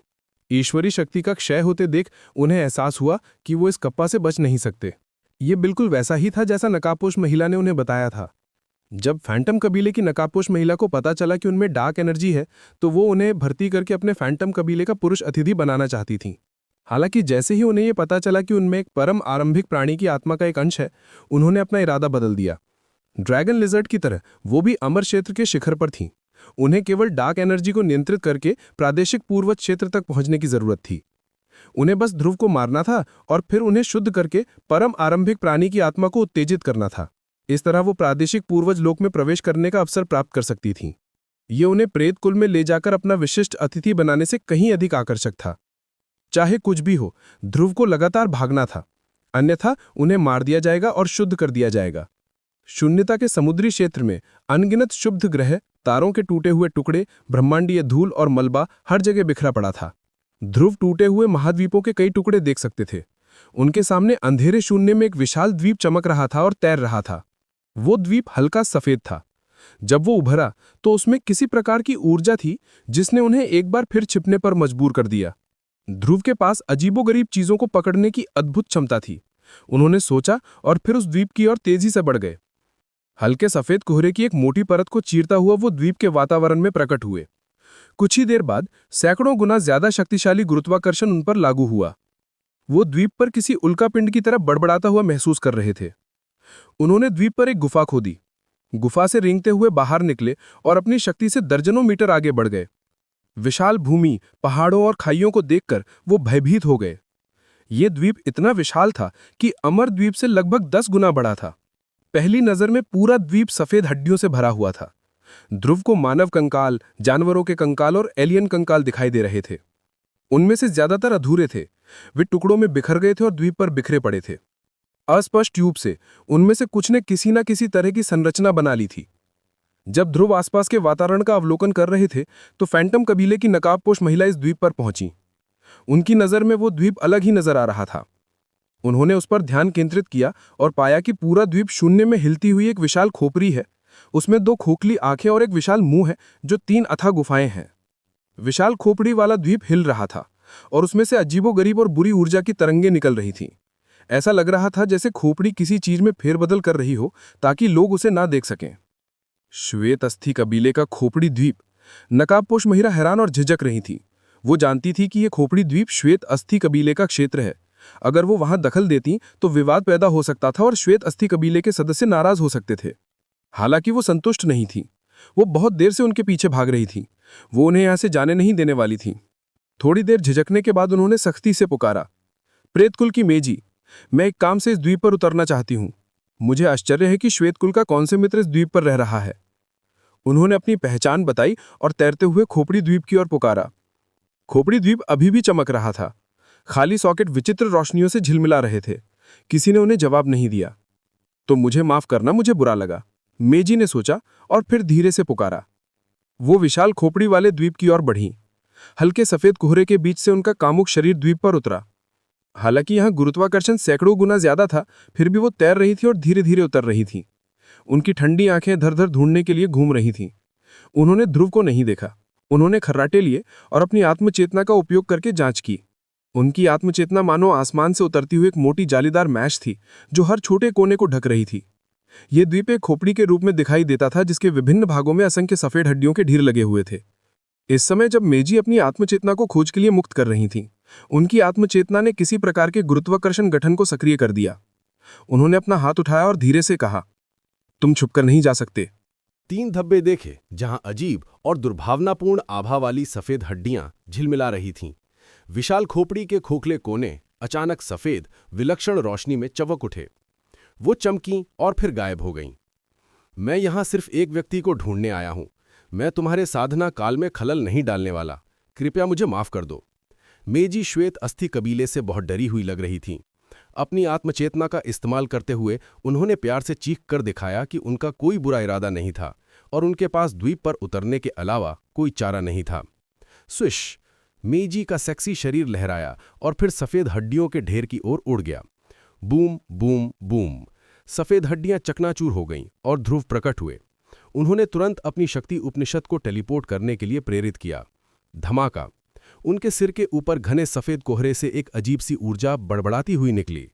ईश्वरीय शक्ति का क्षय होते देख उन्हें एहसास हुआ कि वो इस कप्पा से बच नहीं सकते। ये बिल्कुल वैसा ही था जैसा नकाबपोश महिला ने उन्हें बताया था। जब फैंटम कबीले की नकाबपोश महिला को पता चला कि उनमें डार्क एनर्जी है तो वो उन्हें भर्ती करके अपने फैंटम कबीले का पुरुष अतिथि बनाना चाहती थीं। हालांकि जैसे ही उन्हें ये पता चला कि उनमें एक परम आरंभिक प्राणी की आत्मा का एक अंश है, उन्होंने अपना इरादा बदल दिया। ड्रैगन लिजर्ड की तरह वो भी अमर क्षेत्र के शिखर पर थीं। उन्हें केवल डार्क एनर्जी को नियंत्रित करके प्रादेशिक पूर्वज क्षेत्र तक पहुंचने की जरूरत थी। उन्हें बस ध्रुव को मारना था और फिर उन्हें शुद्ध करके परम आरंभिक प्राणी की आत्मा को उत्तेजित करना था। इस तरह वो प्रादेशिक पूर्वज लोक में प्रवेश करने का अवसर प्राप्त कर सकती थीं। ये उन्हें प्रेत कुल में ले जाकर अपना विशिष्ट अतिथि बनाने से कहीं अधिक आकर्षक था। चाहे कुछ भी हो, ध्रुव को लगातार भागना था, अन्यथा उन्हें मार दिया जाएगा और शुद्ध कर दिया जाएगा। शून्यता के समुद्री क्षेत्र में अनगिनत शुद्ध ग्रह, तारों के टूटे हुए टुकड़े, ब्रह्मांडीय धूल और मलबा हर जगह बिखरा पड़ा था। ध्रुव टूटे हुए महाद्वीपों के कई टुकड़े देख सकते थे। उनके सामने अंधेरे शून्य में एक विशाल द्वीप चमक रहा था और तैर रहा था। वो द्वीप हल्का सफेद था। जब वो उभरा तो उसमें किसी प्रकार की ऊर्जा थी जिसने उन्हें एक बार फिर छिपने पर मजबूर कर दिया। ध्रुव के पास अजीबोगरीब चीजों को पकड़ने की अद्भुत क्षमता थी। उन्होंने सोचा और फिर उस द्वीप की ओर तेजी से बढ़ गए। हल्के सफेद कोहरे की एक मोटी परत को चीरता हुआ वो द्वीप के वातावरण में प्रकट हुए। कुछ ही देर बाद सैकड़ों गुना ज्यादा शक्तिशाली गुरुत्वाकर्षण उन पर लागू हुआ। वो द्वीप पर किसी उल्कापिंड की तरह बड़बड़ाता हुआ महसूस कर रहे थे। उन्होंने द्वीप पर एक गुफा खोदी। गुफा से रेंगते हुए बाहर निकले और अपनी शक्ति से दर्जनों मीटर आगे बढ़ गए। विशाल भूमि, पहाड़ों और खाइयों को देखकर वो भयभीत हो गए। ये द्वीप इतना विशाल था कि अमर द्वीप से लगभग 10 गुना बड़ा था। पहली नजर में पूरा द्वीप सफेद हड्डियों से भरा हुआ था। ध्रुव को मानव कंकाल, जानवरों के कंकाल और एलियन कंकाल दिखाई दे रहे थे। उनमें से ज्यादातर अधूरे थे। वे टुकड़ों में बिखर गए थे और द्वीप पर बिखरे पड़े थे। अस्पष्ट रूप से उनमें से कुछ ने किसी न किसी तरह की संरचना बना ली थी। जब ध्रुव आसपास के वातावरण का अवलोकन कर रहे थे तो फैंटम कबीले की नकाबपोश महिला इस द्वीप पर पहुंची। उनकी नजर में वो द्वीप अलग ही नजर आ रहा था। उन्होंने उस पर ध्यान केंद्रित किया और पाया कि पूरा द्वीप शून्य में हिलती हुई एक विशाल खोपड़ी है। उसमें 2 खोखली आंखें और एक विशाल मुंह है जो 3 अथाह गुफाएं हैं। विशाल खोपड़ी वाला द्वीप हिल रहा था और उसमें से अजीबोगरीब और बुरी ऊर्जा की तरंगें निकल रही थीं। ऐसा लग रहा था जैसे खोपड़ी किसी चीज में फेरबदल कर रही हो ताकि लोग उसे ना देख सकें। श्वेत अस्थि कबीले का खोपड़ी द्वीप। नकाबपोश महिला हैरान और झिझक रही थी। वो जानती थी कि यह खोपड़ी द्वीप श्वेत अस्थि कबीले का क्षेत्र है। अगर वो वहां दखल देती तो विवाद पैदा हो सकता था और श्वेत अस्थि कबीले के सदस्य नाराज हो सकते थे। हालांकि वो संतुष्ट नहीं थी। वो बहुत देर से उनके पीछे भाग रही थी। वो उन्हें यहां से जाने नहीं देने वाली थी। थोड़ी देर झिझकने के बाद उन्होंने सख्ती से पुकारा, प्रेतकुल की मेजी, मैं एक काम से इस द्वीप पर उतरना चाहती हूं। मुझे आश्चर्य है कि श्वेतकुल का कौन से मित्र इस द्वीप पर रह रहा है। उन्होंने अपनी पहचान बताई और तैरते हुए खोपड़ी द्वीप की ओर पुकारा। खोपड़ी द्वीप अभी भी चमक रहा था। खाली सॉकेट विचित्र रोशनियों से झिलमिला रहे थे। किसी ने उन्हें जवाब नहीं दिया। तो मुझे माफ करना, मुझे बुरा लगा, मेजी ने सोचा और फिर धीरे से पुकारा। वो विशाल खोपड़ी वाले द्वीप की ओर बढ़ी। हल्के सफेद कोहरे के बीच से उनका कामुक शरीर द्वीप पर उतरा। हालांकि यहां गुरुत्वाकर्षण सैकड़ों गुना ज्यादा था, फिर भी वो तैर रही थी और धीरे धीरे उतर रही थी। उनकी ठंडी आंखें धर-धर ढूंढने के लिए घूम रही थीं। उन्होंने ध्रुव को नहीं देखा। उन्होंने खर्राटे लिए और अपनी आत्मचेतना का उपयोग करके जांच की। उनकी आत्मचेतना मानो आसमान से उतरती हुई एक मोटी जालीदार मैश थी जो हर छोटे कोने को ढक रही थी। ये द्वीप एक खोपड़ी के रूप में दिखाई देता था जिसके विभिन्न भागों में असंख्य सफेद हड्डियों के ढेर लगे हुए थे। इस समय जब मेजी अपनी आत्मचेतना को खोज के लिए मुक्त कर रही थीं, उनकी आत्मचेतना ने किसी प्रकार के गुरुत्वाकर्षण गठन को सक्रिय कर दिया। उन्होंने अपना हाथ उठाया और धीरे से कहा, तुम छुपकर नहीं जा सकते। 3 धब्बे देखे जहां अजीब और दुर्भावनापूर्ण आभा वाली सफेद हड्डियां झिलमिला रही थीं। विशाल खोपड़ी के खोखले कोने अचानक सफेद विलक्षण रोशनी में चमक उठे। वो चमकीं और फिर गायब हो गईं। मैं यहां सिर्फ एक व्यक्ति को ढूंढने आया हूं। मैं तुम्हारे साधना काल में खलल नहीं डालने वाला। कृपया मुझे माफ कर दो। मेजी श्वेत अस्थि कबीले से बहुत डरी हुई लग रही थीं। अपनी आत्मचेतना का इस्तेमाल करते हुए उन्होंने प्यार से चीख कर दिखाया कि उनका कोई बुरा इरादा नहीं था और उनके पास द्वीप पर उतरने के अलावा कोई चारा नहीं था। स्विश! मेजी का सेक्सी शरीर लहराया और फिर सफेद हड्डियों के ढेर की ओर उड़ गया। Boom boom boom! सफेद हड्डियां चकनाचूर हो गईं और ध्रुव प्रकट हुए। उन्होंने तुरंत अपनी शक्ति उपनिषद को टेलीपोर्ट करने के लिए प्रेरित किया। धमाका! उनके सिर के ऊपर घने सफेद कोहरे से एक अजीब सी ऊर्जा बड़बड़ाती हुई निकली।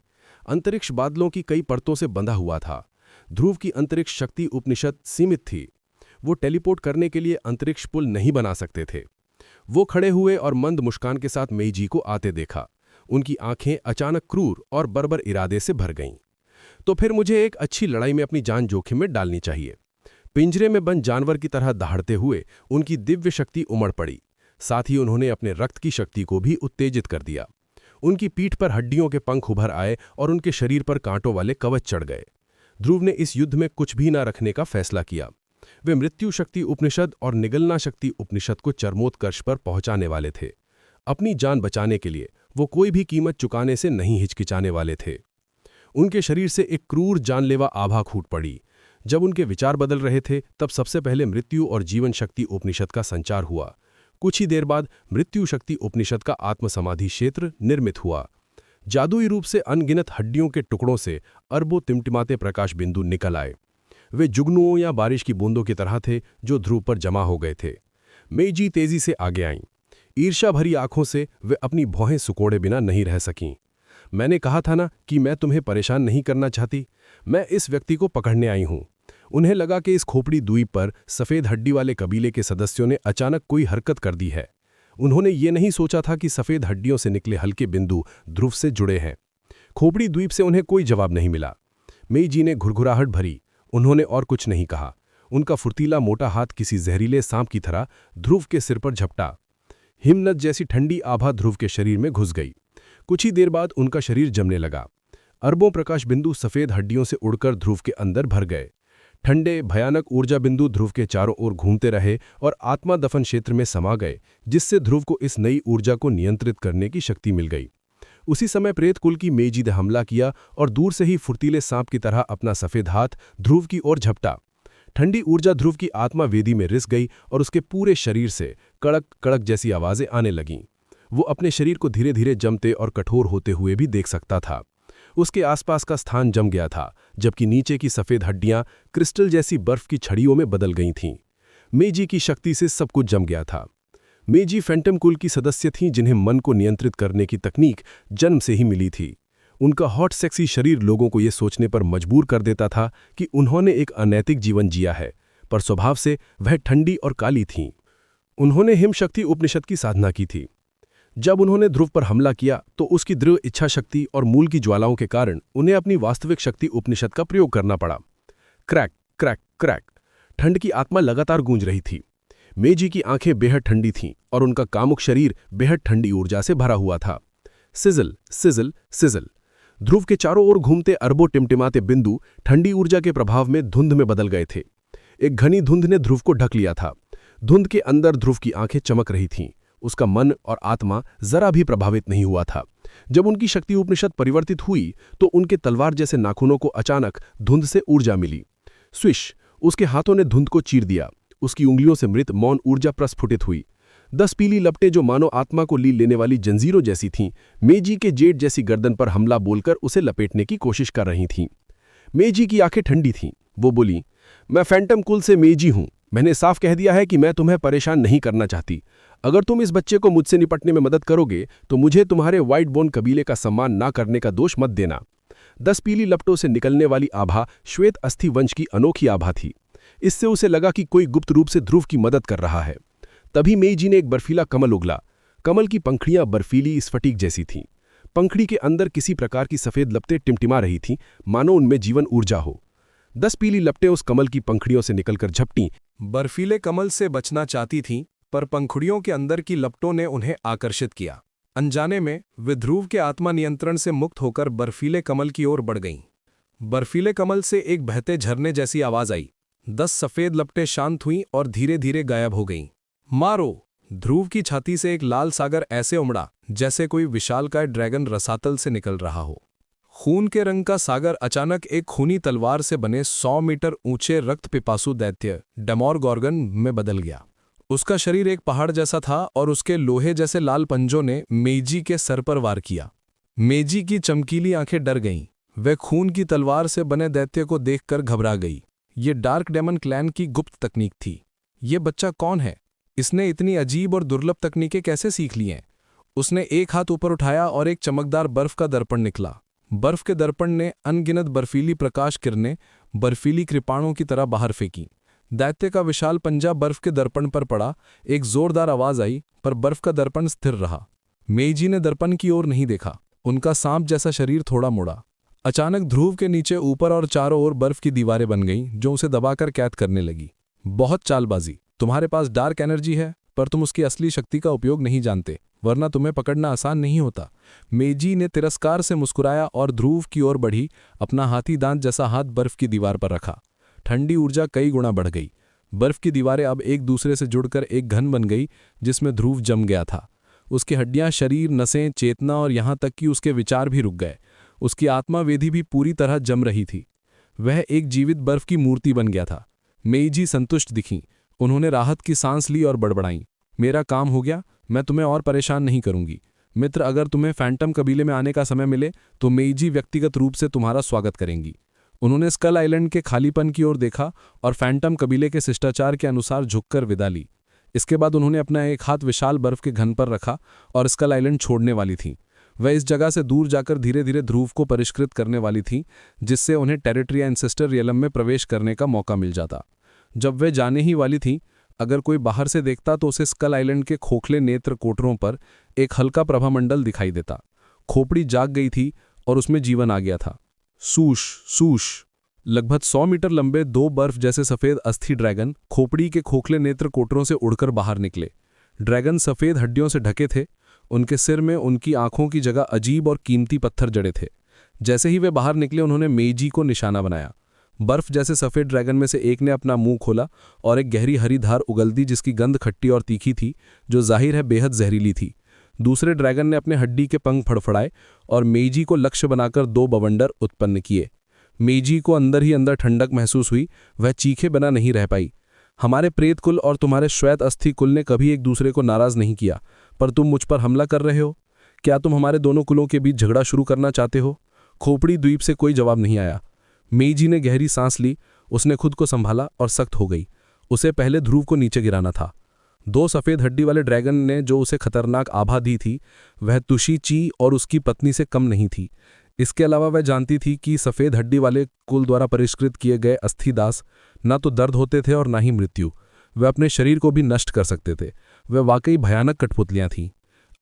अंतरिक्ष बादलों की कई परतों से बंधा हुआ था। ध्रुव की अंतरिक्ष शक्ति उपनिषद सीमित थी। वो टेलीपोर्ट करने के लिए अंतरिक्ष पुल नहीं बना सकते थे। वो खड़े हुए और मंद मुस्कान के साथ मेईजी को आते देखा। उनकी आंखें अचानक क्रूर और बर्बर इरादे से भर गईं। तो फिर मुझे एक अच्छी लड़ाई में अपनी जान जोखिम में डालनी चाहिए। पिंजरे में बंद जानवर की तरह दहाड़ते हुए उनकी दिव्य शक्ति उमड़ पड़ी। साथ ही उन्होंने अपने रक्त की शक्ति को भी उत्तेजित कर दिया। उनकी पीठ पर हड्डियों के पंख उभर आए और उनके शरीर पर कांटों वाले कवच चढ़ गए। ध्रुव ने इस युद्ध में कुछ भी न रखने का फैसला किया। वे मृत्यु शक्ति उपनिषद और निगलना शक्ति उपनिषद को चरमोत्कर्ष पर पहुंचाने वाले थे। अपनी जान बचाने के लिए वो कोई भी कीमत चुकाने से नहीं हिचकिचाने वाले थे। उनके शरीर से एक क्रूर जानलेवा आभा फूट पड़ी। जब उनके विचार बदल रहे थे तब सबसे पहले मृत्यु और जीवन शक्ति उपनिषद का संचार हुआ। कुछ ही देर बाद मृत्यु शक्ति उपनिषद का आत्मसमाधि क्षेत्र निर्मित हुआ। जादुई रूप से अनगिनत हड्डियों के टुकड़ों से अरबों टिमटिमाते प्रकाश बिंदु निकल आए। वे जुगनुओं या बारिश की बूंदों की तरह थे जो ध्रुव पर जमा हो गए थे। मेईजी तेजी से आगे आईं। ईर्ष्या भरी आंखों से वे अपनी भौहें सुकोड़े बिना नहीं रह सकीं। मैंने कहा था ना कि मैं तुम्हें परेशान नहीं करना चाहती। मैं इस व्यक्ति को पकड़ने आई हूं। उन्हें लगा कि इस खोपड़ी द्वीप पर सफेद हड्डी वाले कबीले के सदस्यों ने अचानक कोई हरकत कर दी है। उन्होंने ये नहीं सोचा था कि सफेद हड्डियों से निकले हल्के बिंदु ध्रुव से जुड़े हैं। खोपड़ी द्वीप से उन्हें कोई जवाब नहीं मिला। मेईजी ने घुरघुराहट भरी। उन्होंने और कुछ नहीं कहा। उनका फुर्तीला मोटा हाथ किसी जहरीले सांप की तरह ध्रुव के सिर पर झपटा। हिमनद जैसी ठंडी आभा ध्रुव के शरीर में घुस गई। कुछ ही देर बाद उनका शरीर जमने लगा। अरबों प्रकाश बिंदु सफेद हड्डियों से उड़कर ध्रुव के अंदर भर गए। ठंडे भयानक ऊर्जा बिंदु ध्रुव के चारों ओर घूमते रहे और आत्मा दफन क्षेत्र में समा गए, जिससे ध्रुव को इस नई ऊर्जा को नियंत्रित करने की शक्ति मिल गई। उसी समय प्रेत कुल की मेईजी ने हमला किया और दूर से ही फुर्तीले सांप की तरह अपना सफेद हाथ ध्रुव की ओर झपटा। ठंडी ऊर्जा ध्रुव की आत्मा वेदी में रिस गई और उसके पूरे शरीर से कड़क कड़क जैसी आवाजें आने लगीं। वो अपने शरीर को धीरे धीरे जमते और कठोर होते हुए भी देख सकता था। उसके आसपास का स्थान जम गया था, जबकि नीचे की सफेद हड्डियां क्रिस्टल जैसी बर्फ की छड़ियों में बदल गई थीं। मेईजी की शक्ति से सब कुछ जम गया था। मेईजी फैंटम कुल की सदस्य थीं जिन्हें मन को नियंत्रित करने की तकनीक जन्म से ही मिली थी। उनका हॉट सेक्सी शरीर लोगों को ये सोचने पर मजबूर कर देता था कि उन्होंने एक अनैतिक जीवन जिया है, पर स्वभाव से वह ठंडी और काली थीं। उन्होंने हिम शक्ति उपनिषद की साधना की थी। जब उन्होंने ध्रुव पर हमला किया तो उसकी दृढ़ इच्छा शक्ति और मूल की ज्वालाओं के कारण उन्हें अपनी वास्तविक शक्ति उपनिषद का प्रयोग करना पड़ा। क्रैक क्रैक क्रैक, ठंड की आत्मा लगातार गूंज रही थी। मेईजी की आंखें बेहद ठंडी थीं और उनका कामुक शरीर बेहद ठंडी ऊर्जा से भरा हुआ था। सिजल सिजल सिजल, ध्रुव के चारों ओर घूमते अरबों टिमटिमाते बिंदु ठंडी ऊर्जा के प्रभाव में धुंध में बदल गए थे। एक घनी धुंध ने ध्रुव को ढक लिया था। धुंध के अंदर ध्रुव की आंखें चमक रही थीं। उसका मन और आत्मा जरा भी प्रभावित नहीं हुआ था। जब उनकी शक्ति उपनिषद परिवर्तित हुई तो उनके तलवार जैसे नाखूनों को अचानक धुंध से ऊर्जा मिली। स्विश, उसके हाथों ने धुंध को चीर दिया। उसकी उंगलियों से मृत मौन ऊर्जा प्रस्फुटित हुई। 10 पीली लपटें जो मानो आत्मा को ली लेने वाली जंजीरों जैसी थीं, मेईजी के जेड जैसी गर्दन पर हमला बोलकर उसे लपेटने की कोशिश कर रही थीं। मेईजी की आंखें ठंडी थीं। वो बोली, मैं फैंटम कुल से मेईजी हूं। मैंने साफ कह दिया है कि मैं तुम्हें परेशान नहीं करना चाहती। अगर तुम इस बच्चे को मुझसे निपटने में मदद करोगे तो मुझे तुम्हारे व्हाइट बोन कबीले का सम्मान ना करने का दोष मत देना। 10 पीली लपटों से निकलने वाली आभा श्वेत अस्थि वंश की अनोखी आभा थी। इससे उसे लगा कि कोई गुप्त रूप से ध्रुव की मदद कर रहा है। तभी मेईजी ने एक बर्फीला कमल उगला। कमल की पंखड़ियां बर्फीली स्फटिक जैसी थीं। पंखड़ी के अंदर किसी प्रकार की सफेद लपटें टिमटिमा रही थीं, मानो उनमें जीवन ऊर्जा हो। 10 पीली लपटें उस कमल की पंखड़ियों से निकलकर झपटीं। बर्फीले कमल से बचना चाहती थीं, पर पंखुड़ियों के अंदर की लपटों ने उन्हें आकर्षित किया। अनजाने में वे ध्रुव के आत्मा नियंत्रण से मुक्त होकर बर्फीले कमल की ओर बढ़ गईं। बर्फीले कमल से एक बहते झरने जैसी आवाज आई। 10 सफेद लपटें शांत हुईं और धीरे धीरे गायब हो गईं। मारो! ध्रुव की छाती से एक लाल सागर ऐसे उमड़ा जैसे कोई विशालकाय ड्रैगन रसातल से निकल रहा हो। खून के रंग का सागर अचानक एक खूनी तलवार से बने 100 मीटर ऊंचे रक्त पिपासु दैत्य डेमोरगॉर्गन में बदल गया। उसका शरीर एक पहाड़ जैसा था और उसके लोहे जैसे लाल पंजों ने मेईजी के सर पर वार किया। मेईजी की चमकीली आंखें डर गईं। वह खून की तलवार से बने दैत्य को देखकर घबरा गई। ये डार्क डेमन क्लैन की गुप्त तकनीक थी। ये बच्चा कौन है? इसने इतनी अजीब और दुर्लभ तकनीकें कैसे सीख ली हैं? उसने एक हाथ ऊपर उठाया और एक चमकदार बर्फ का दर्पण निकला। बर्फ के दर्पण ने अनगिनत बर्फीली प्रकाश किरणें बर्फीली कृपाणों की तरह बाहर फेंकी। दैत्य का विशाल पंजा बर्फ के दर्पण पर पड़ा। एक जोरदार आवाज आई, पर बर्फ का दर्पण स्थिर रहा। मेईजी ने दर्पण की ओर नहीं देखा। उनका सांप जैसा शरीर थोड़ा मुड़ा। अचानक ध्रुव के नीचे ऊपर और चारों ओर बर्फ की दीवारें बन गईं जो उसे दबाकर कैद करने लगी। बहुत चालबाजी। तुम्हारे पास डार्क एनर्जी है, पर तुम उसकी असली शक्ति का उपयोग नहीं जानते। वरना तुम्हें पकड़ना आसान नहीं होता। मेजी ने तिरस्कार से मुस्कुराया और ध्रुव की ओर बढ़ी, अपना हाथी दांत जैसा हाथ बर्फ की दीवार पर रखा। ठंडी ऊर्जा कई गुना बढ़ गई। बर्फ की दीवारें अब एक दूसरे से जुड़कर एक घन बन गई जिसमें ध्रुव जम गया था। उसकी हड्डियां, शरीर, नसें, चेतना और यहां तक कि उसके विचार भी रुक गए। उसकी आत्मा वेदी भी पूरी तरह जम रही थी। वह एक जीवित बर्फ की मूर्ति बन गया था। मेईजी संतुष्ट दिखीं। उन्होंने राहत की सांस ली और बड़बड़ाईं, मेरा काम हो गया, मैं तुम्हें और परेशान नहीं करूंगी। मित्र, अगर तुम्हें फैंटम कबीले में आने का समय मिले तो मेईजी व्यक्तिगत रूप से तुम्हारा स्वागत करेंगी। उन्होंने स्कल आइलैंड के खालीपन की ओर देखा और फैंटम कबीले के शिष्टाचार के अनुसार झुककर विदा ली। इसके बाद उन्होंने अपना एक हाथ विशाल बर्फ के घन पर रखा और स्कल आइलैंड छोड़ने वाली थीं। वह इस जगह से दूर जाकर धीरे धीरे ध्रुव को परिष्कृत करने वाली थीं, जिससे उन्हें टेरिटरी एंसेस्टर रियलम में प्रवेश करने का मौका मिल जाता। जब वे जाने ही वाली थीं, अगर कोई बाहर से देखता तो उसे स्कल आइलैंड के खोखले नेत्र कोटरों पर एक हल्का प्रभामंडल दिखाई देता। खोपड़ी जाग गई थी और उसमें जीवन आ गया था। सूश सूश। लगभग 100 मीटर लंबे 2 बर्फ जैसे सफेद अस्थि ड्रैगन खोपड़ी के खोखले नेत्र कोटरों से उड़कर बाहर निकले। ड्रैगन सफेद हड्डियों से ढके थे। उनके सिर में उनकी आंखों की जगह अजीब और कीमती पत्थर जड़े थे। जैसे ही वे बाहर निकले, उन्होंने मेईजी को निशाना बनाया। बर्फ जैसे सफेद ड्रैगन में से एक ने अपना मुंह खोला और एक गहरी हरी धार उगल दी, जिसकी गंध खट्टी और तीखी थी, जो जाहिर है बेहद जहरीली थी। दूसरे ड्रैगन ने अपने हड्डी के पंख फड़फड़ाए और मेईजी को लक्ष्य बनाकर 2 बवंडर उत्पन्न किए। मेईजी को अंदर ही अंदर ठंडक महसूस हुई। वह चीखे बिना नहीं रह पाई। हमारे प्रेत कुल और तुम्हारे श्वेत अस्थि कुल ने कभी एक दूसरे को नाराज नहीं किया, पर तुम मुझ पर हमला कर रहे हो। क्या तुम हमारे दोनों कुलों के बीच झगड़ा शुरू करना चाहते हो? खोपड़ी द्वीप से कोई जवाब नहीं आया। मेईजी ने गहरी सांस ली। उसने खुद को संभाला और सख्त हो गई। उसे पहले ध्रुव को नीचे गिराना था। 2 सफेद हड्डी वाले ड्रैगन ने जो उसे खतरनाक आभा दी थी, वह तुशी ची और उसकी पत्नी से कम नहीं थी। इसके अलावा वह जानती थी कि सफेद हड्डी वाले कुल द्वारा परिष्कृत किए गए अस्थिदास न तो दर्द होते थे और न ही मृत्यु। वे अपने शरीर को भी नष्ट कर सकते थे। वे वाकई भयानक कठपुतलियां थीं।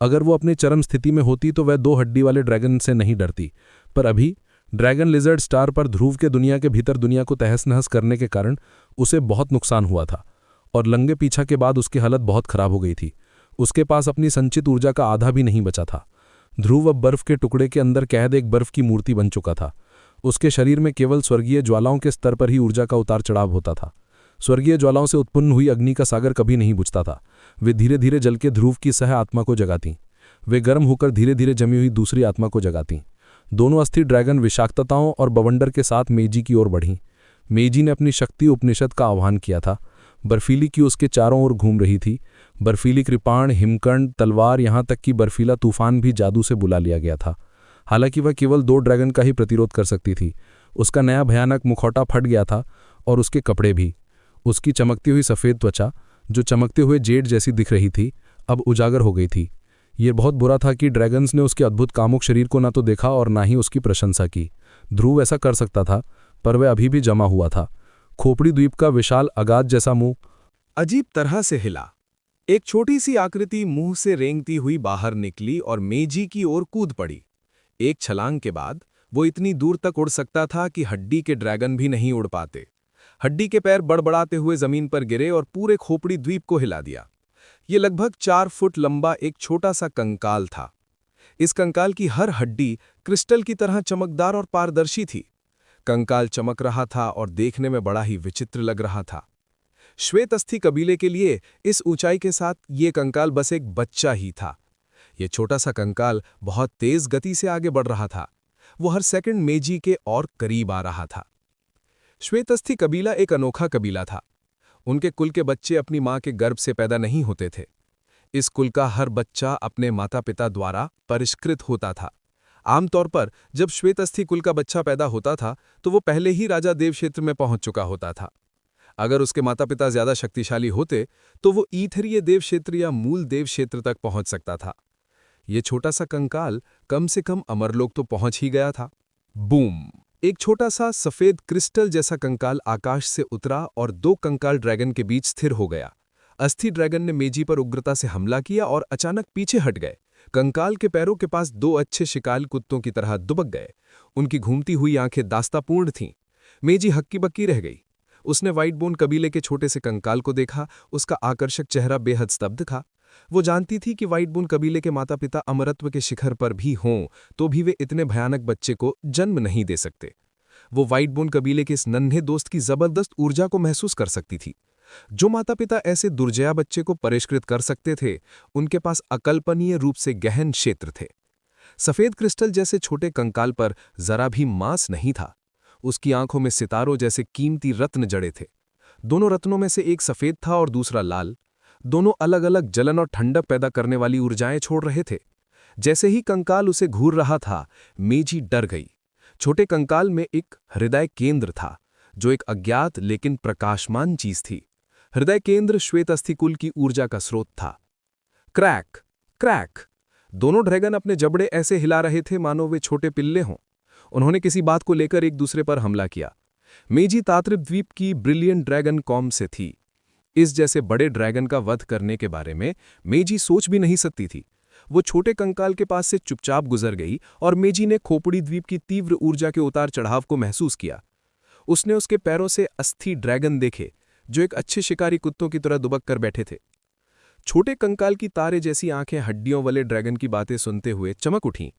अगर वो अपनी चरम स्थिति में होती तो वह 2 हड्डी वाले ड्रैगन से नहीं डरती। पर अभी ड्रैगन लिजर्ड स्टार पर ध्रुव के दुनिया के भीतर दुनिया को तहस नहस करने के कारण उसे बहुत नुकसान हुआ था और लंगे पीछा के बाद उसकी हालत बहुत खराब हो गई थी। उसके पास अपनी संचित ऊर्जा का आधा भी नहीं बचा था। ध्रुव अब बर्फ के टुकड़े के अंदर कैद एक बर्फ की मूर्ति बन चुका था। उसके शरीर में केवल स्वर्गीय ज्वालाओं के स्तर पर ही ऊर्जा का उतार चढ़ाव होता था। स्वर्गीय ज्वालाओं से उत्पन्न हुई अग्नि का सागर कभी नहीं बुझता था। वे धीरे धीरे जल के ध्रुव की सह आत्मा को जगातीं। वे गर्म होकर धीरे धीरे जमी हुई दूसरी आत्मा को जगातीं। दोनों अस्थि ड्रैगन विषाक्तताओं और बवंडर के साथ मेईजी की ओर बढ़ीं। मेईजी ने अपनी शक्ति उपनिषद का आह्वान किया था। बर्फीली की उसके चारों ओर घूम रही थी। बर्फीली कृपाण, हिमकंड, तलवार, यहां तक कि बर्फीला तूफान भी जादू से बुला लिया गया था। हालांकि वह केवल 2 ड्रैगन का ही प्रतिरोध कर सकती थी। उसका नया भयानक मुखौटा फट गया था और उसके कपड़े भी। उसकी चमकती हुई सफ़ेद त्वचा, जो चमकते हुए जेड जैसी दिख रही थी, अब उजागर हो गई थी। यह बहुत बुरा था कि ड्रैगन्स ने उसके अद्भुत कामुक शरीर को न तो देखा और ना ही उसकी प्रशंसा की। ध्रुव ऐसा कर सकता था, पर वह अभी भी जमा हुआ था। खोपड़ी द्वीप का विशाल अगाध जैसा मुंह अजीब तरह से हिला। एक छोटी सी आकृति मुंह से रेंगती हुई बाहर निकली और मेईजी की ओर कूद पड़ी। एक छलांग के बाद वो इतनी दूर तक उड़ सकता था कि हड्डी के ड्रैगन भी नहीं उड़ पाते। हड्डी के पैर बड़बड़ाते हुए जमीन पर गिरे और पूरे खोपड़ी द्वीप को हिला दिया। ये लगभग 4 फुट लंबा एक छोटा सा कंकाल था। इस कंकाल की हर हड्डी क्रिस्टल की तरह चमकदार और पारदर्शी थी। कंकाल चमक रहा था और देखने में बड़ा ही विचित्र लग रहा था। श्वेत अस्थि कबीले के लिए इस ऊंचाई के साथ ये कंकाल बस एक बच्चा ही था। ये छोटा सा कंकाल बहुत तेज गति से आगे बढ़ रहा था। वो हर सेकंड मेईजी के और करीब आ रहा था। श्वेत अस्थि कबीला एक अनोखा कबीला था। उनके कुल के बच्चे अपनी मां के गर्भ से पैदा नहीं होते थे। इस कुल का हर बच्चा अपने माता पिता द्वारा परिष्कृत होता था। आमतौर पर जब श्वेत अस्थि कुल का बच्चा पैदा होता था तो वो पहले ही राजा देव क्षेत्र में पहुंच चुका होता था। अगर उसके माता पिता ज्यादा शक्तिशाली होते तो वो ईथरीय देव क्षेत्र या मूल देव क्षेत्र तक पहुंच सकता था। ये छोटा सा कंकाल कम से कम अमरलोक तो पहुंच ही गया था। बूम! एक छोटा सा सफेद क्रिस्टल जैसा कंकाल आकाश से उतरा और 2 कंकाल ड्रैगन के बीच स्थिर हो गया। अस्थि ड्रैगन ने मेईजी पर उग्रता से हमला किया और अचानक पीछे हट गए। कंकाल के पैरों के पास 2 अच्छे शिकारी कुत्तों की तरह दुबक गए। उनकी घूमती हुई आंखें दास्तापूर्ण थीं। मेईजी हक्की बक्की रह गई। उसने व्हाइट बोन कबीले के छोटे से कंकाल को देखा। उसका आकर्षक चेहरा बेहद स्तब्ध था। वो जानती थी कि व्हाइटबोन कबीले के माता पिता अमरत्व के शिखर पर भी हों तो भी वे इतने भयानक बच्चे को जन्म नहीं दे सकते। वो व्हाइटबोन कबीले के इस नन्हे दोस्त की जबरदस्त ऊर्जा को महसूस कर सकती थी। जो माता पिता ऐसे दुर्जया बच्चे को परिष्कृत कर सकते थे, उनके पास अकल्पनीय रूप से गहन क्षेत्र थे। सफेद क्रिस्टल जैसे छोटे कंकाल पर जरा भी मांस नहीं था। उसकी आंखों में सितारों जैसे कीमती रत्न जड़े थे। दोनों रत्नों में से एक सफेद था और दूसरा लाल। दोनों अलग अलग जलन और ठंडक पैदा करने वाली ऊर्जाएं छोड़ रहे थे। जैसे ही कंकाल उसे घूर रहा था, मेजी डर गई। छोटे कंकाल में एक हृदय केंद्र था, जो एक अज्ञात लेकिन प्रकाशमान चीज थी। हृदय केंद्र श्वेत अस्थिकुल की ऊर्जा का स्रोत था। क्रैक क्रैक, दोनों ड्रैगन अपने जबड़े ऐसे हिला रहे थे मानो वे छोटे पिल्ले हों। उन्होंने किसी बात को लेकर एक दूसरे पर हमला किया। मेजी तात्रिप द्वीप की ब्रिलियंट ड्रैगन कॉम से थी। इस जैसे बड़े ड्रैगन का वध करने के बारे में मेजी सोच भी नहीं सकती थी। वो छोटे कंकाल के पास से चुपचाप गुजर गई और मेजी ने खोपड़ी द्वीप की तीव्र ऊर्जा के उतार चढ़ाव को महसूस किया। उसने उसके पैरों से अस्थि ड्रैगन देखे, जो एक अच्छे शिकारी कुत्तों की तरह दुबक कर बैठे थे। छोटे कंकाल की तारे जैसी आंखें हड्डियों वाले ड्रैगन की बातें सुनते हुए चमक उठीं।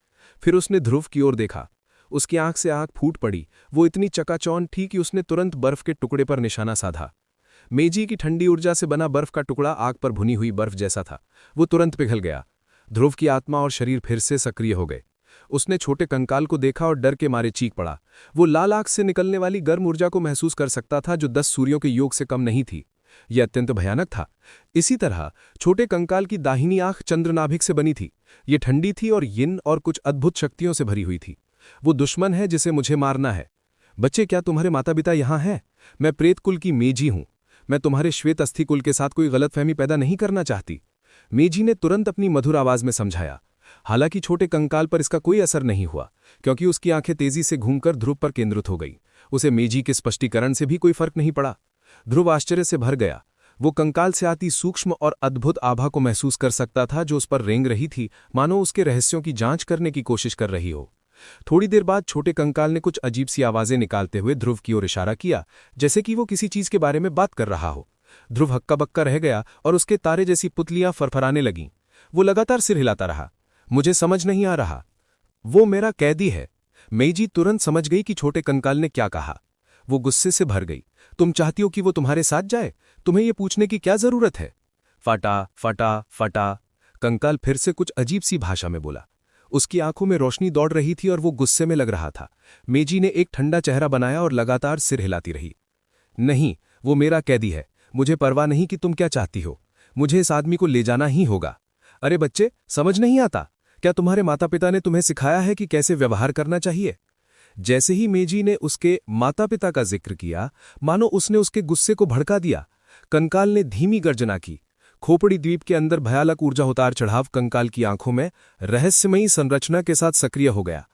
फिर उसने ध्रुव की ओर देखा। उसकी आंख से आंख फूट पड़ी। वो इतनी चकाचौंध थी कि उसने तुरंत बर्फ के टुकड़े पर निशाना साधा। मेजी की ठंडी ऊर्जा से बना बर्फ का टुकड़ा आग पर भुनी हुई बर्फ जैसा था। वो तुरंत पिघल गया। ध्रुव की आत्मा और शरीर फिर से सक्रिय हो गए। उसने छोटे कंकाल को देखा और डर के मारे चीख पड़ा। वो लाल आग से निकलने वाली गर्म ऊर्जा को महसूस कर सकता था, जो 10 सूर्यों के योग से कम नहीं थी। यह अत्यंत भयानक था। इसी तरह छोटे कंकाल की दाहिनी आंख चंद्रनाभिक से बनी थी। ये ठंडी थी और यिन और कुछ अद्भुत शक्तियों से भरी हुई थी। वो दुश्मन है जिसे मुझे मारना है। बच्चे, क्या तुम्हारे माता पिता यहां हैं? मैं प्रेत कुल की मेजी हूं। मैं तुम्हारे श्वेत अस्थि कुल के साथ कोई गलतफहमी पैदा नहीं करना चाहती। मेजी ने तुरंत अपनी मधुर आवाज में समझाया। हालांकि छोटे कंकाल पर इसका कोई असर नहीं हुआ, क्योंकि उसकी आंखें तेजी से घूमकर ध्रुव पर केंद्रित हो गई। उसे मेजी के स्पष्टीकरण से भी कोई फर्क नहीं पड़ा। ध्रुव आश्चर्य से भर गया। वो कंकाल से आती सूक्ष्म और अद्भुत आभा को महसूस कर सकता था, जो उस पर रेंग रही थी, मानो उसके रहस्यों की जांच करने की कोशिश कर रही हो। थोड़ी देर बाद छोटे कंकाल ने कुछ अजीब सी आवाजें निकालते हुए ध्रुव की ओर इशारा किया, जैसे कि वो किसी चीज के बारे में बात कर रहा हो। ध्रुव हक्का बक्का रह गया और उसके तारे जैसी पुतलियां फरफराने लगीं। वो लगातार सिर हिलाता रहा। मुझे समझ नहीं आ रहा। वो मेरा कैदी है। मेजी तुरंत समझ गई कि छोटे कंकाल ने क्या कहा। वो गुस्से से भर गई। तुम चाहती हो कि वो तुम्हारे साथ जाए? तुम्हें ये पूछने की क्या जरूरत है? फटा फटा फटा, कंकाल फिर से कुछ अजीब सी भाषा में बोला। उसकी आंखों में रोशनी दौड़ रही थी और वो गुस्से में लग रहा था। मेजी ने एक ठंडा चेहरा बनाया और लगातार सिर हिलाती रही। नहीं, वो मेरा कैदी है। मुझे परवाह नहीं कि तुम क्या चाहती हो। मुझे इस आदमी को ले जाना ही होगा। अरे बच्चे, समझ नहीं आता? क्या तुम्हारे माता पिता ने तुम्हें सिखाया है कि कैसे व्यवहार करना चाहिए? जैसे ही मेजी ने उसके माता पिता का जिक्र किया, मानो उसने उसके गुस्से को भड़का दिया। कंकाल ने धीमी गर्जना की। खोपड़ी द्वीप के अंदर भयानक ऊर्जा उतार चढ़ाव कंकाल की आंखों में रहस्यमयी संरचना के साथ सक्रिय हो गया।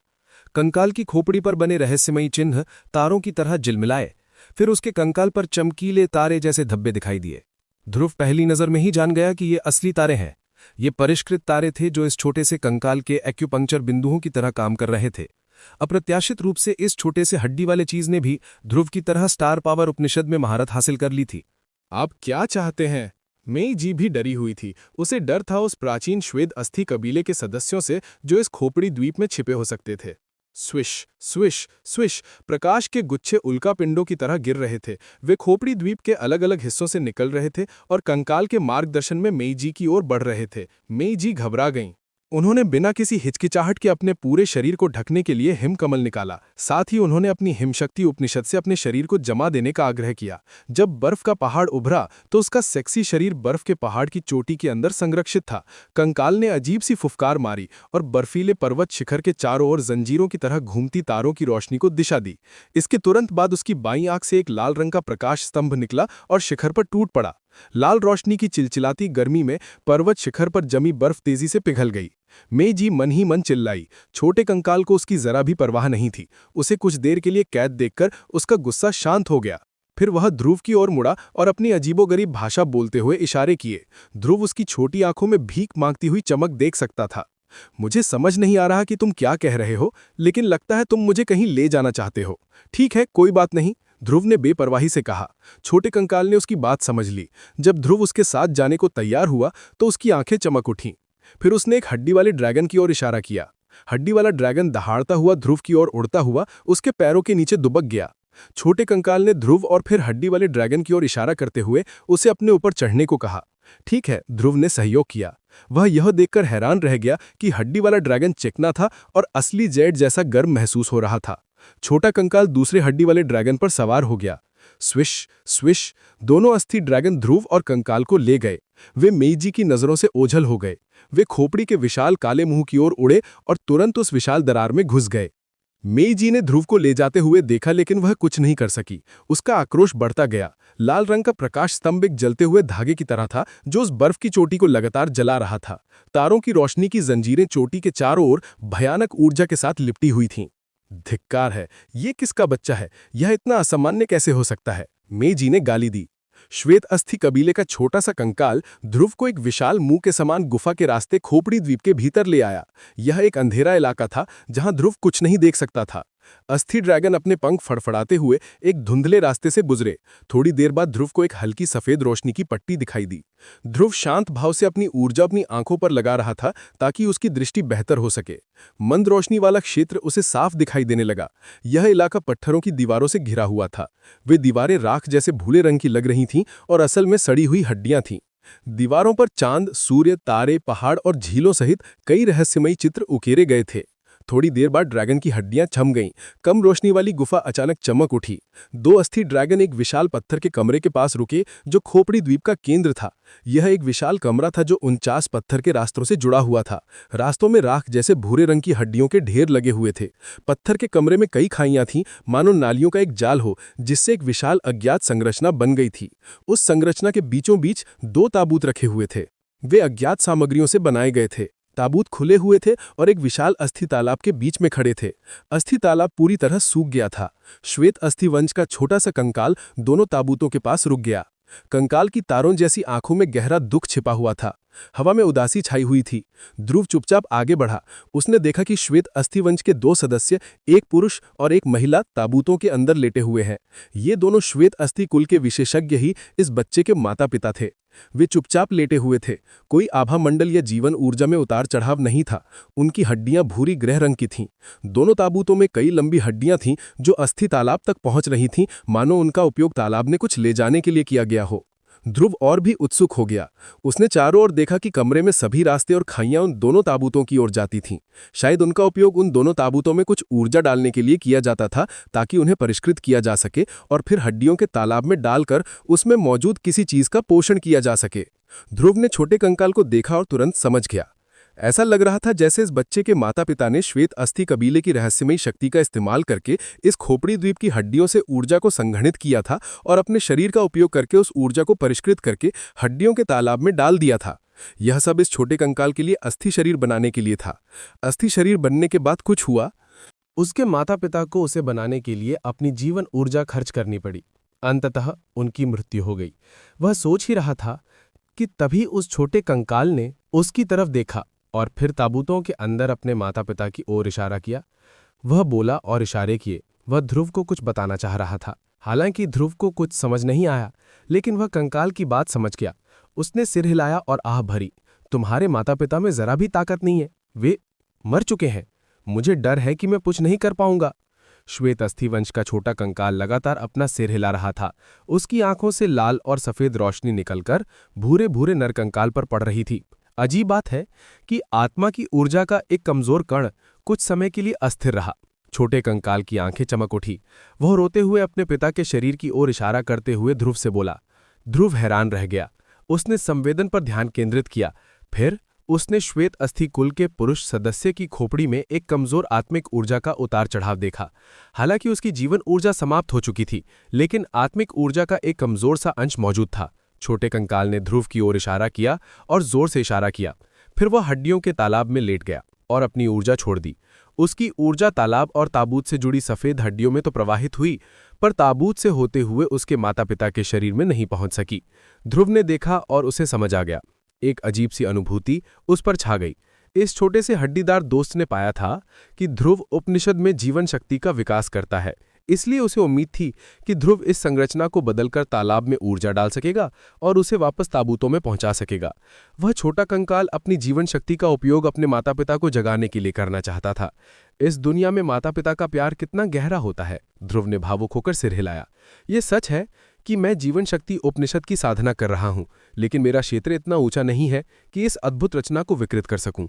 कंकाल की खोपड़ी पर बने रहस्यमयी चिन्ह तारों की तरह जिलमिलाए। फिर उसके कंकाल पर चमकीले तारे जैसे धब्बे दिखाई दिए। ध्रुव पहली नजर में ही जान गया कि ये असली तारे हैं। ये परिष्कृत तारे थे जो इस छोटे से कंकाल के एक्यूपंक्चर बिंदुओं की तरह काम कर रहे थे। अप्रत्याशित रूप से इस छोटे से हड्डी वाले चीज ने भी ध्रुव की तरह स्टार पावर उपनिषद में महारत हासिल कर ली थी। आप क्या चाहते हैं? मेजी भी डरी हुई थी। उसे डर था उस प्राचीन श्वेत अस्थि कबीले के सदस्यों से, जो इस खोपड़ी द्वीप में छिपे हो सकते थे। स्विश स्विश स्विश, प्रकाश के गुच्छे उल्का पिंडों की तरह गिर रहे थे। वे खोपड़ी द्वीप के अलग अलग हिस्सों से निकल रहे थे और कंकाल के मार्गदर्शन में मेईजी की ओर बढ़ रहे थे। मेईजी घबरा गईं। उन्होंने बिना किसी हिचकिचाहट के अपने पूरे शरीर को ढकने के लिए हिमकमल निकाला। साथ ही उन्होंने अपनी हिमशक्ति उपनिषद से अपने शरीर को जमा देने का आग्रह किया। जब बर्फ का पहाड़ उभरा तो उसका सेक्सी शरीर बर्फ के पहाड़ की चोटी के अंदर संरक्षित था। कंकाल ने अजीब सी फुफकार मारी और बर्फीले पर्वत शिखर के चारों ओर जंजीरों की तरह घूमती तारों की रोशनी को दिशा दी। इसके तुरंत बाद उसकी बाईं आंख से एक लाल रंग का प्रकाश स्तंभ निकला और शिखर पर टूट पड़ा। लाल रोशनी की चिलचिलाती गर्मी में पर्वत शिखर पर जमी बर्फ तेजी से पिघल गई। मेजी मन ही मन चिल्लाई। छोटे कंकाल को उसकी जरा भी परवाह नहीं थी। उसे कुछ देर के लिए कैद देखकर उसका गुस्सा शांत हो गया। फिर वह ध्रुव की ओर मुड़ा और अपनी अजीबोगरीब भाषा बोलते हुए इशारे किए। ध्रुव उसकी छोटी आंखों में भीख मांगती हुई चमक देख सकता था। मुझे समझ नहीं आ रहा कि तुम क्या कह रहे हो, लेकिन लगता है तुम मुझे कहीं ले जाना चाहते हो। ठीक है, कोई बात नहीं। ध्रुव ने बेपरवाही से कहा। छोटे कंकाल ने उसकी बात समझ ली। जब ध्रुव उसके साथ जाने को तैयार हुआ तो उसकी आंखें चमक उठीं। फिर उसने एक हड्डी वाले ड्रैगन की ओर इशारा किया। हड्डी वाला ड्रैगन दहाड़ता हुआ ध्रुव की ओर उड़ता हुआ उसके पैरों के नीचे दुबक गया। छोटे कंकाल ने ध्रुव और फिर हड्डी वाले ड्रैगन की ओर इशारा करते हुए उसे अपने ऊपर चढ़ने को कहा। ठीक है, ध्रुव ने सहयोग किया। वह यह देखकर हैरान रह गया कि हड्डी वाला ड्रैगन चिकना था और असली जेड जैसा गर्म महसूस हो रहा था। छोटा कंकाल दूसरे हड्डी वाले ड्रैगन पर सवार हो गया। स्विश स्विश, दोनों अस्थि ड्रैगन ध्रुव और कंकाल को ले गए। वे मेईजी की नजरों से ओझल हो गए। वे खोपड़ी के विशाल काले मुंह की ओर उड़े और तुरंत उस विशाल दरार में घुस गए। मेईजी ने ध्रुव को ले जाते हुए देखा, लेकिन वह कुछ नहीं कर सकी। उसका आक्रोश बढ़ता गया। लाल रंग का प्रकाश स्तंभ एक जलते हुए धागे की तरह था जो उस बर्फ की चोटी को लगातार जला रहा था। तारों की रोशनी की जंजीरें चोटी के चारों ओर भयानक ऊर्जा के साथ लिपटी हुई थीं। धिक्कार है, ये किसका बच्चा है? यह इतना असामान्य कैसे हो सकता है? मेईजी ने गाली दी। श्वेत अस्थि कबीले का छोटा सा कंकाल ध्रुव को एक विशाल मुंह के समान गुफा के रास्ते खोपड़ी द्वीप के भीतर ले आया। यह एक अंधेरा इलाका था जहां ध्रुव कुछ नहीं देख सकता था। अस्थि ड्रैगन अपने पंख फड़फड़ाते हुए एक धुंधले रास्ते से गुजरे। थोड़ी देर बाद ध्रुव को एक हल्की सफेद रोशनी की पट्टी दिखाई दी। ध्रुव शांत भाव से अपनी ऊर्जा अपनी आंखों पर लगा रहा था ताकि उसकी दृष्टि बेहतर हो सके। मंद रोशनी वाला क्षेत्र उसे साफ दिखाई देने लगा। यह इलाका पत्थरों की दीवारों से घिरा हुआ था। वे दीवारें राख जैसे भूले रंग की लग रही थीं और असल में सड़ी हुई हड्डियां थीं। दीवारों पर चांद, सूर्य, तारे, पहाड़ और झीलों सहित कई रहस्यमयी चित्र उकेरे गए थे। थोड़ी देर बाद ड्रैगन की हड्डियां छम गईं। कम रोशनी वाली गुफा अचानक चमक उठी। दो अस्थि ड्रैगन एक विशाल पत्थर के कमरे के पास रुके जो खोपड़ी द्वीप का केंद्र था। यह एक विशाल कमरा था जो 49 पत्थर के रास्तों से जुड़ा हुआ था। रास्तों में राख जैसे भूरे रंग की हड्डियों के ढेर लगे हुए थे। पत्थर के कमरे में कई खाइयां थीं, मानो नालियों का एक जाल हो जिससे एक विशाल अज्ञात संरचना बन गई थी। उस संरचना के बीचों बीच 2 ताबूत रखे हुए थे। वे अज्ञात सामग्रियों से बनाए गए थे। ताबूत खुले हुए थे और एक विशाल अस्थि तालाब के बीच में खड़े थे। अस्थि तालाब पूरी तरह सूख गया था। श्वेत अस्थि वंश का छोटा सा कंकाल दोनों ताबूतों के पास रुक गया। कंकाल की तारों जैसी आंखों में गहरा दुख छिपा हुआ था। हवा में उदासी छाई हुई थी। ध्रुव चुपचाप आगे बढ़ा। उसने देखा कि श्वेत अस्थि वंश के 2 सदस्य, एक पुरुष और एक महिला, ताबूतों के अंदर लेटे हुए हैं। ये दोनों श्वेत अस्थि कुल के विशेषज्ञ ही इस बच्चे के माता पिता थे। वे चुपचाप लेटे हुए थे। कोई आभा मंडल या जीवन ऊर्जा में उतार चढ़ाव नहीं था। उनकी हड्डियां भूरी ग्रह रंग की थीं। दोनों ताबूतों में कई लंबी हड्डियां थीं जो अस्थि तालाब तक पहुंच रही थीं, मानो उनका उपयोग तालाब में कुछ ले जाने के लिए किया गया हो। ध्रुव और भी उत्सुक हो गया। उसने चारों ओर देखा कि कमरे में सभी रास्ते और खाइयां उन दोनों ताबूतों की ओर जाती थीं। शायद उनका उपयोग उन दोनों ताबूतों में कुछ ऊर्जा डालने के लिए किया जाता था ताकि उन्हें परिष्कृत किया जा सके और फिर हड्डियों के तालाब में डालकर उसमें मौजूद किसी चीज का पोषण किया जा सके। ध्रुव ने छोटे कंकाल को देखा और तुरंत समझ गया। ऐसा लग रहा था जैसे इस बच्चे के माता पिता ने श्वेत अस्थि कबीले की रहस्यमयी शक्ति का इस्तेमाल करके इस खोपड़ी द्वीप की हड्डियों से ऊर्जा को संघनित किया था और अपने शरीर का उपयोग करके उस ऊर्जा को परिष्कृत करके हड्डियों के तालाब में डाल दिया था। यह सब इस छोटे कंकाल के लिए अस्थि शरीर बनाने के लिए था। अस्थि शरीर बनने के बाद कुछ हुआ। उसके माता पिता को उसे बनाने के लिए अपनी जीवन ऊर्जा खर्च करनी पड़ी। अंततः उनकी मृत्यु हो गई। वह सोच ही रहा था कि तभी उस छोटे कंकाल ने उसकी तरफ देखा और फिर ताबूतों के अंदर अपने माता पिता की ओर इशारा किया। वह बोला और इशारे किए। वह ध्रुव को कुछ बताना चाह रहा था। हालांकि ध्रुव को कुछ समझ नहीं आया, लेकिन वह कंकाल की बात समझ गया। उसने सिर हिलाया और आह भरी, तुम्हारे माता पिता में जरा भी ताकत नहीं है, वे मर चुके हैं। मुझे डर है कि मैं कुछ नहीं कर पाऊंगा। श्वेत अस्थि वंश का छोटा कंकाल लगातार अपना सिर हिला रहा था। उसकी आंखों से लाल और सफेद रोशनी निकलकर भूरे भूरे नरकंकाल पर पड़ रही थी। अजीब बात है कि आत्मा की ऊर्जा का एक कमजोर कण कुछ समय के लिए अस्थिर रहा। छोटे कंकाल की आंखें चमक उठी। वह रोते हुए अपने पिता के शरीर की ओर इशारा करते हुए ध्रुव से बोला। ध्रुव हैरान रह गया। उसने संवेदन पर ध्यान केंद्रित किया। फिर उसने श्वेत अस्थि कुल के पुरुष सदस्य की खोपड़ी में एक कमजोर आत्मिक ऊर्जा का उतार चढ़ाव देखा। हालांकि उसकी जीवन ऊर्जा समाप्त हो चुकी थी, लेकिन आत्मिक ऊर्जा का एक कमजोर सा अंश मौजूद था। छोटे कंकाल ने ध्रुव की ओर इशारा किया और जोर से इशारा किया। फिर वह हड्डियों के तालाब में लेट गया और अपनी ऊर्जा छोड़ दी। उसकी ऊर्जा तालाब और ताबूत से जुड़ी सफेद हड्डियों में तो प्रवाहित हुई, पर ताबूत से होते हुए उसके माता पिता के शरीर में नहीं पहुंच सकी। ध्रुव ने देखा और उसे समझ आ गया। एक अजीब सी अनुभूति उस पर छा गई। इस छोटे से हड्डीदार दोस्त ने पाया था कि ध्रुव उपनिषद में जीवन शक्ति का विकास करता है। इसलिए उसे उम्मीद थी कि ध्रुव इस संरचना को बदलकर तालाब में ऊर्जा डाल सकेगा और उसे वापस ताबूतों में पहुंचा सकेगा। वह छोटा कंकाल अपनी जीवन शक्ति का उपयोग अपने माता पिता को जगाने के लिए करना चाहता था। इस दुनिया में माता पिता का प्यार कितना गहरा होता है, ध्रुव ने भावुक होकर सिर हिलाया। ये सच है कि मैं जीवन शक्ति उपनिषद की साधना कर रहा हूं, लेकिन मेरा क्षेत्र इतना ऊंचा नहीं है कि इस अद्भुत रचना को विकृत कर सकूं।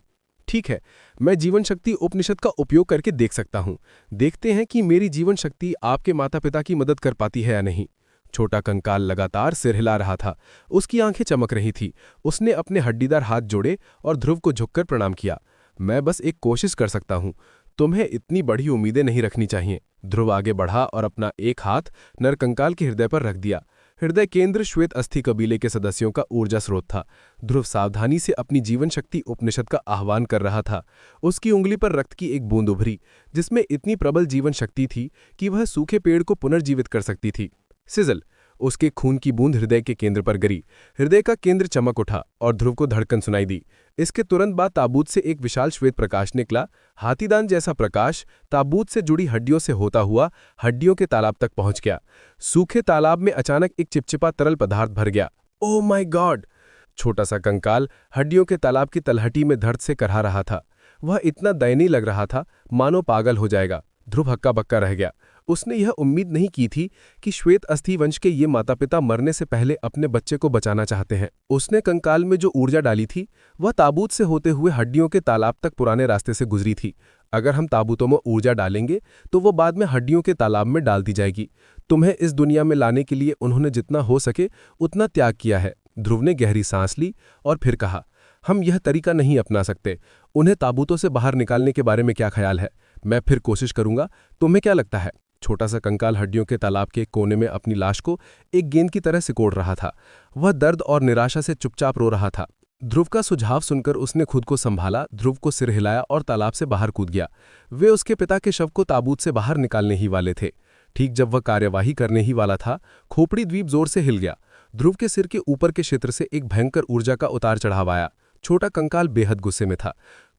ठीक है, मैं जीवन शक्ति उपनिषद का उपयोग करके देख सकता हूं। देखते हैं कि मेरी जीवन शक्ति आपके माता पिता की मदद कर पाती है या नहीं। छोटा कंकाल लगातार सिर हिला रहा था। उसकी आंखें चमक रही थी। उसने अपने हड्डीदार हाथ जोड़े और ध्रुव को झुककर प्रणाम किया। मैं बस एक कोशिश कर सकता हूं, तुम्हें इतनी बड़ी उम्मीदें नहीं रखनी चाहिए। ध्रुव आगे बढ़ा और अपना एक हाथ नरकंकाल के हृदय पर रख दिया। हृदय केंद्र श्वेत अस्थि कबीले के सदस्यों का ऊर्जा स्रोत था। ध्रुव सावधानी से अपनी जीवन शक्ति उपनिषद का आह्वान कर रहा था। उसकी उंगली पर रक्त की एक बूंद उभरी, जिसमें इतनी प्रबल जीवन शक्ति थी कि वह सूखे पेड़ को पुनर्जीवित कर सकती थी। सिजल, उसके खून की बूंद हृदय के केंद्र पर गिरी। हृदय का केंद्र चमक उठा और ध्रुव को धड़कन सुनाई दी। इसके तुरंत बाद ताबूत से एक विशाल श्वेत प्रकाश निकला। हाथीदान जैसा प्रकाश ताबूत से जुड़ी हड्डियों से होता हुआ हड्डियों के तालाब तक पहुंच गया। सूखे तालाब में अचानक एक चिपचिपा तरल पदार्थ भर गया। Oh my God! छोटा सा कंकाल हड्डियों के तालाब की तलहटी में दर्द से करहा रहा था। वह इतना दयनीय लग रहा था मानो पागल हो जाएगा। ध्रुव हक्का बक्का रह गया। उसने यह उम्मीद नहीं की थी कि श्वेत अस्थि वंश के ये माता पिता मरने से पहले अपने बच्चे को बचाना चाहते हैं। उसने कंकाल में जो ऊर्जा डाली थी वह ताबूत से होते हुए हड्डियों के तालाब तक पुराने रास्ते से गुजरी थी। अगर हम ताबूतों में ऊर्जा डालेंगे तो वो बाद में हड्डियों के तालाब में डाल दी जाएगी। तुम्हें इस दुनिया में लाने के लिए उन्होंने जितना हो सके उतना त्याग किया है। ध्रुव ने गहरी सांस ली और फिर कहा, हम यह तरीका नहीं अपना सकते। उन्हें ताबूतों से बाहर निकालने के बारे में क्या ख्याल है? मैं फिर कोशिश करूंगा। तुम्हें क्या लगता है? छोटा सा कंकाल हड्डियों के तालाब के कोने में अपनी लाश को एक गेंद की तरह सिकोड़ रहा था। वह दर्द और निराशा से चुपचाप रो रहा था। ध्रुव का सुझाव सुनकर उसने खुद को संभाला, ध्रुव को सिर हिलाया और तालाब से बाहर कूद गया। वे उसके पिता के शव को ताबूत से बाहर निकालने ही वाले थे। ठीक जब वह कार्यवाही करने ही वाला था, खोपड़ी द्वीप जोर से हिल गया। ध्रुव के सिर के ऊपर के क्षेत्र से एक भयंकर ऊर्जा का उतार चढ़ाव आया। छोटा कंकाल बेहद गुस्से में था।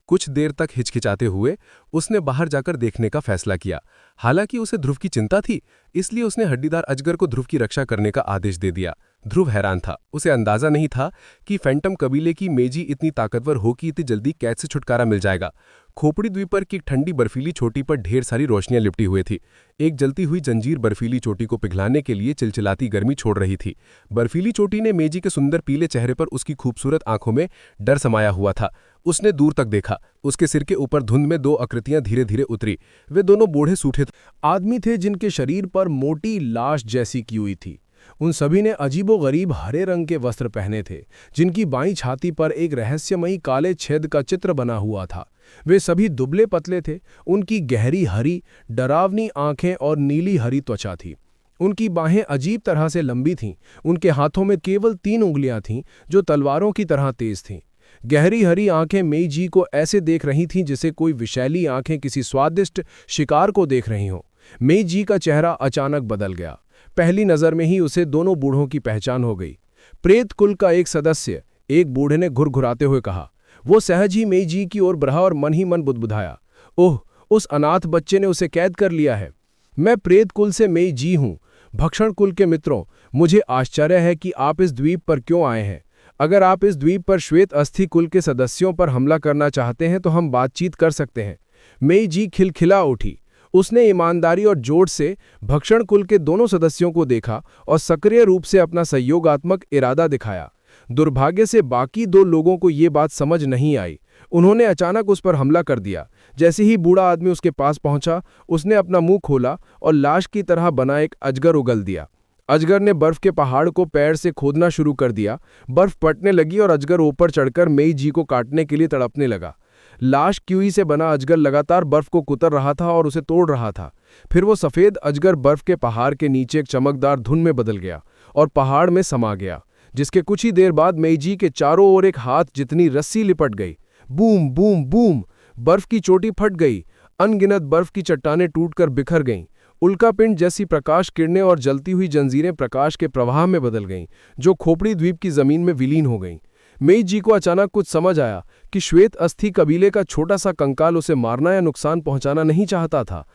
कुछ देर तक हिचकिचाते हुए उसने बाहर जाकर देखने का फैसला किया। हालांकि उसे ध्रुव की चिंता थी, इसलिए उसने हड्डीदार अजगर को ध्रुव की रक्षा करने का आदेश दे दिया। ध्रुव हैरान था। उसे अंदाजा नहीं था कि फैंटम कबीले की मेजी इतनी ताकतवर हो कि इतनी जल्दी कैद से छुटकारा मिल जाएगा। खोपड़ी द्वीप पर की ठंडी बर्फीली चोटी पर ढेर सारी रोशनियां लिपटी हुई थी। एक जलती हुई जंजीर बर्फीली चोटी को पिघलाने के लिए चिलचिलाती गर्मी छोड़ रही थी। बर्फीली चोटी ने मेजी के सुंदर पीले चेहरे पर उसकी खूबसूरत आंखों में डर समाया हुआ था। उसने दूर तक देखा। उसके सिर के ऊपर धुंध में दो आकृतियां धीरे धीरे उतरी। वे दोनों बूढ़े सूठे आदमी थे जिनके शरीर पर मोटी लाश जैसी की हुई थी। उन सभी ने अजीबोगरीब हरे रंग के वस्त्र पहने थे, जिनकी बाईं छाती पर एक रहस्यमयी काले छेद का चित्र बना हुआ था। वे सभी दुबले पतले थे। उनकी गहरी हरी डरावनी आंखें और नीली हरी त्वचा थी। उनकी बाहें अजीब तरह से लंबी थीं। उनके हाथों में केवल 3 उंगलियां थीं जो तलवारों की तरह तेज थीं। गहरी हरी आंखें मेईजी को ऐसे देख रही थीं जैसे कोई विषैली आंखें किसी स्वादिष्ट शिकार को देख रही हों। मेईजी का चेहरा अचानक बदल गया। पहली नजर में ही उसे दोनों बूढ़ों की पहचान हो गई। प्रेत कुल का एक सदस्य, एक बूढ़े ने घुरघुराते हुए कहा। वो सहज ही मेईजी की ओर बढ़ा और मन ही मन बुदबुदाया, ओह, उस अनाथ बच्चे ने उसे कैद कर लिया है। मैं प्रेत कुल से मेईजी हूं। भक्षण कुल के मित्रों, मुझे आश्चर्य है कि आप इस द्वीप पर क्यों आए हैं। अगर आप इस द्वीप पर श्वेत अस्थि कुल के सदस्यों पर हमला करना चाहते हैं तो हम बातचीत कर सकते हैं। मेईजी खिलखिला उठी। उसने ईमानदारी और जोर से भक्षण कुल के दोनों सदस्यों को देखा और सक्रिय रूप से अपना सहयोगात्मक इरादा दिखाया। दुर्भाग्य से बाकी 2 लोगों को ये बात समझ नहीं आई। उन्होंने अचानक उस पर हमला कर दिया। जैसे ही बूढ़ा आदमी उसके पास पहुंचा, उसने अपना मुंह खोला और लाश की तरह बना एक अजगर उगल दिया। अजगर ने बर्फ के पहाड़ को पैर से खोदना शुरू कर दिया। बर्फ पटने लगी और अजगर ऊपर चढ़कर मेईजी को काटने के लिए तड़पने लगा। लाश क्यूई से बना अजगर लगातार बर्फ को कुतर रहा था और उसे तोड़ रहा था। फिर वो सफेद अजगर बर्फ के पहाड़ के नीचे एक चमकदार धुन में बदल गया और पहाड़ में समा गया, जिसके कुछ ही देर बाद मेईजी के चारों ओर एक हाथ जितनी रस्सी लिपट गई। बूम बूम बूम, बर्फ की चोटी फट गई। अनगिनत बर्फ की चट्टानें टूटकर बिखर गईं। उल्कापिंड जैसी प्रकाश किरणें और जलती हुई जंजीरें प्रकाश के प्रवाह में बदल गईं, जो खोपड़ी द्वीप की जमीन में विलीन हो गईं। मेईजी को अचानक कुछ समझ आया। कि श्वेत अस्थि कबीले का छोटा सा कंकाल उसे मारना या नुकसान पहुंचाना नहीं चाहता था।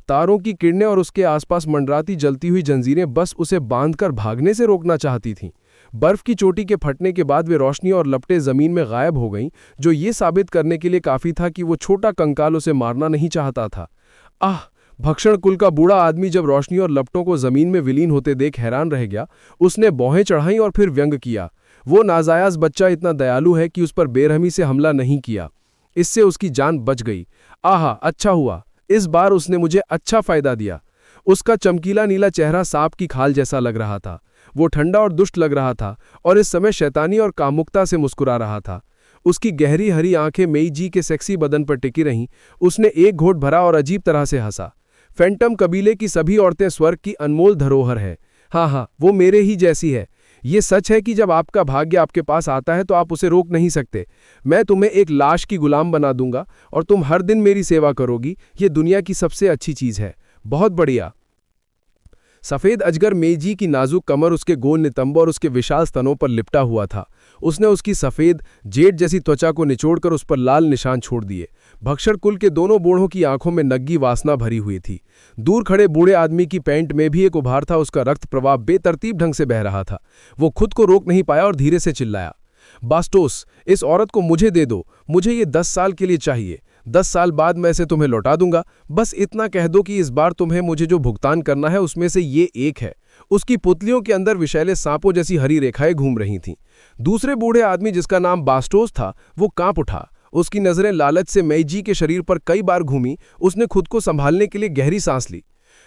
तारों की किरणें और उसके आसपास मंडराती जलती हुई जंजीरें बस उसे बांधकर भागने से रोकना चाहती थीं। बर्फ की चोटी के फटने के बाद वे रोशनी और लपटें जमीन में गायब हो गईं, जो ये साबित करने के लिए काफी था कि वो छोटा कंकाल उसे मारना नहीं चाहता था। आह! भक्षण कुल का बूढ़ा आदमी जब रोशनी और लपटों को जमीन में विलीन होते देख हैरान रह गया। उसने भौहें चढ़ाईं और फिर व्यंग किया। वो नाजायज बच्चा इतना दयालु है कि उस पर बेरहमी से हमला नहीं किया। इससे उसकी जान बच गई। आहा! अच्छा हुआ, इस बार उसने मुझे अच्छा फायदा दिया। उसका चमकीला नीला चेहरा सांप की खाल जैसा लग रहा था। वो ठंडा और दुष्ट लग रहा था और इस समय शैतानी और कामुकता से मुस्कुरा रहा था। उसकी गहरी हरी आंखें मेईजी के सेक्सी बदन पर टिकी रहीं। उसने एक घोंट भरा और अजीब तरह से हंसा। फैंटम कबीले की सभी औरतें स्वर्ग की अनमोल धरोहर है। हाँ, वो मेरे ही जैसी है। ये सच है कि जब आपका भाग्य आपके पास आता है तो आप उसे रोक नहीं सकते। मैं तुम्हें एक लाश की गुलाम बना दूंगा और तुम हर दिन मेरी सेवा करोगी। ये दुनिया की सबसे अच्छी चीज है। बहुत बढ़िया। सफेद अजगर मेईजी की नाजुक कमर, उसके गोल नितंब और उसके विशाल स्तनों पर लिपटा हुआ था। उसने उसकी सफेद जेड जैसी त्वचा को निचोड़कर उस पर लाल निशान छोड़ दिए। भक्षण कुल के दोनों बूढ़ों की आंखों में नग्गी वासना भरी हुई थी। दूर खड़े बूढ़े आदमी की पैंट में भी एक उभार था। उसका रक्त प्रवाह बेतरतीब ढंग से बह रहा था। वो खुद को रोक नहीं पाया और धीरे से चिल्लाया, बास्टोस, इस औरत को मुझे दे दो। मुझे ये 10 साल के लिए चाहिए। 10 साल बाद मैं इसे तुम्हें लौटा दूंगा। बस इतना कह दो कि इस बार तुम्हें मुझे जो भुगतान करना है उसमें से ये एक है। उसकी पुतलियों के अंदर विषैले सांपों जैसी हरी रेखाएं घूम रही थीं। दूसरे बूढ़े आदमी, जिसका नाम बास्टोस था, वो कांप उठा। उसकी नजरें लालच से मेईजी के शरीर पर कई बार घूमी। उसने खुद को संभालने के लिए गहरी सांस ली।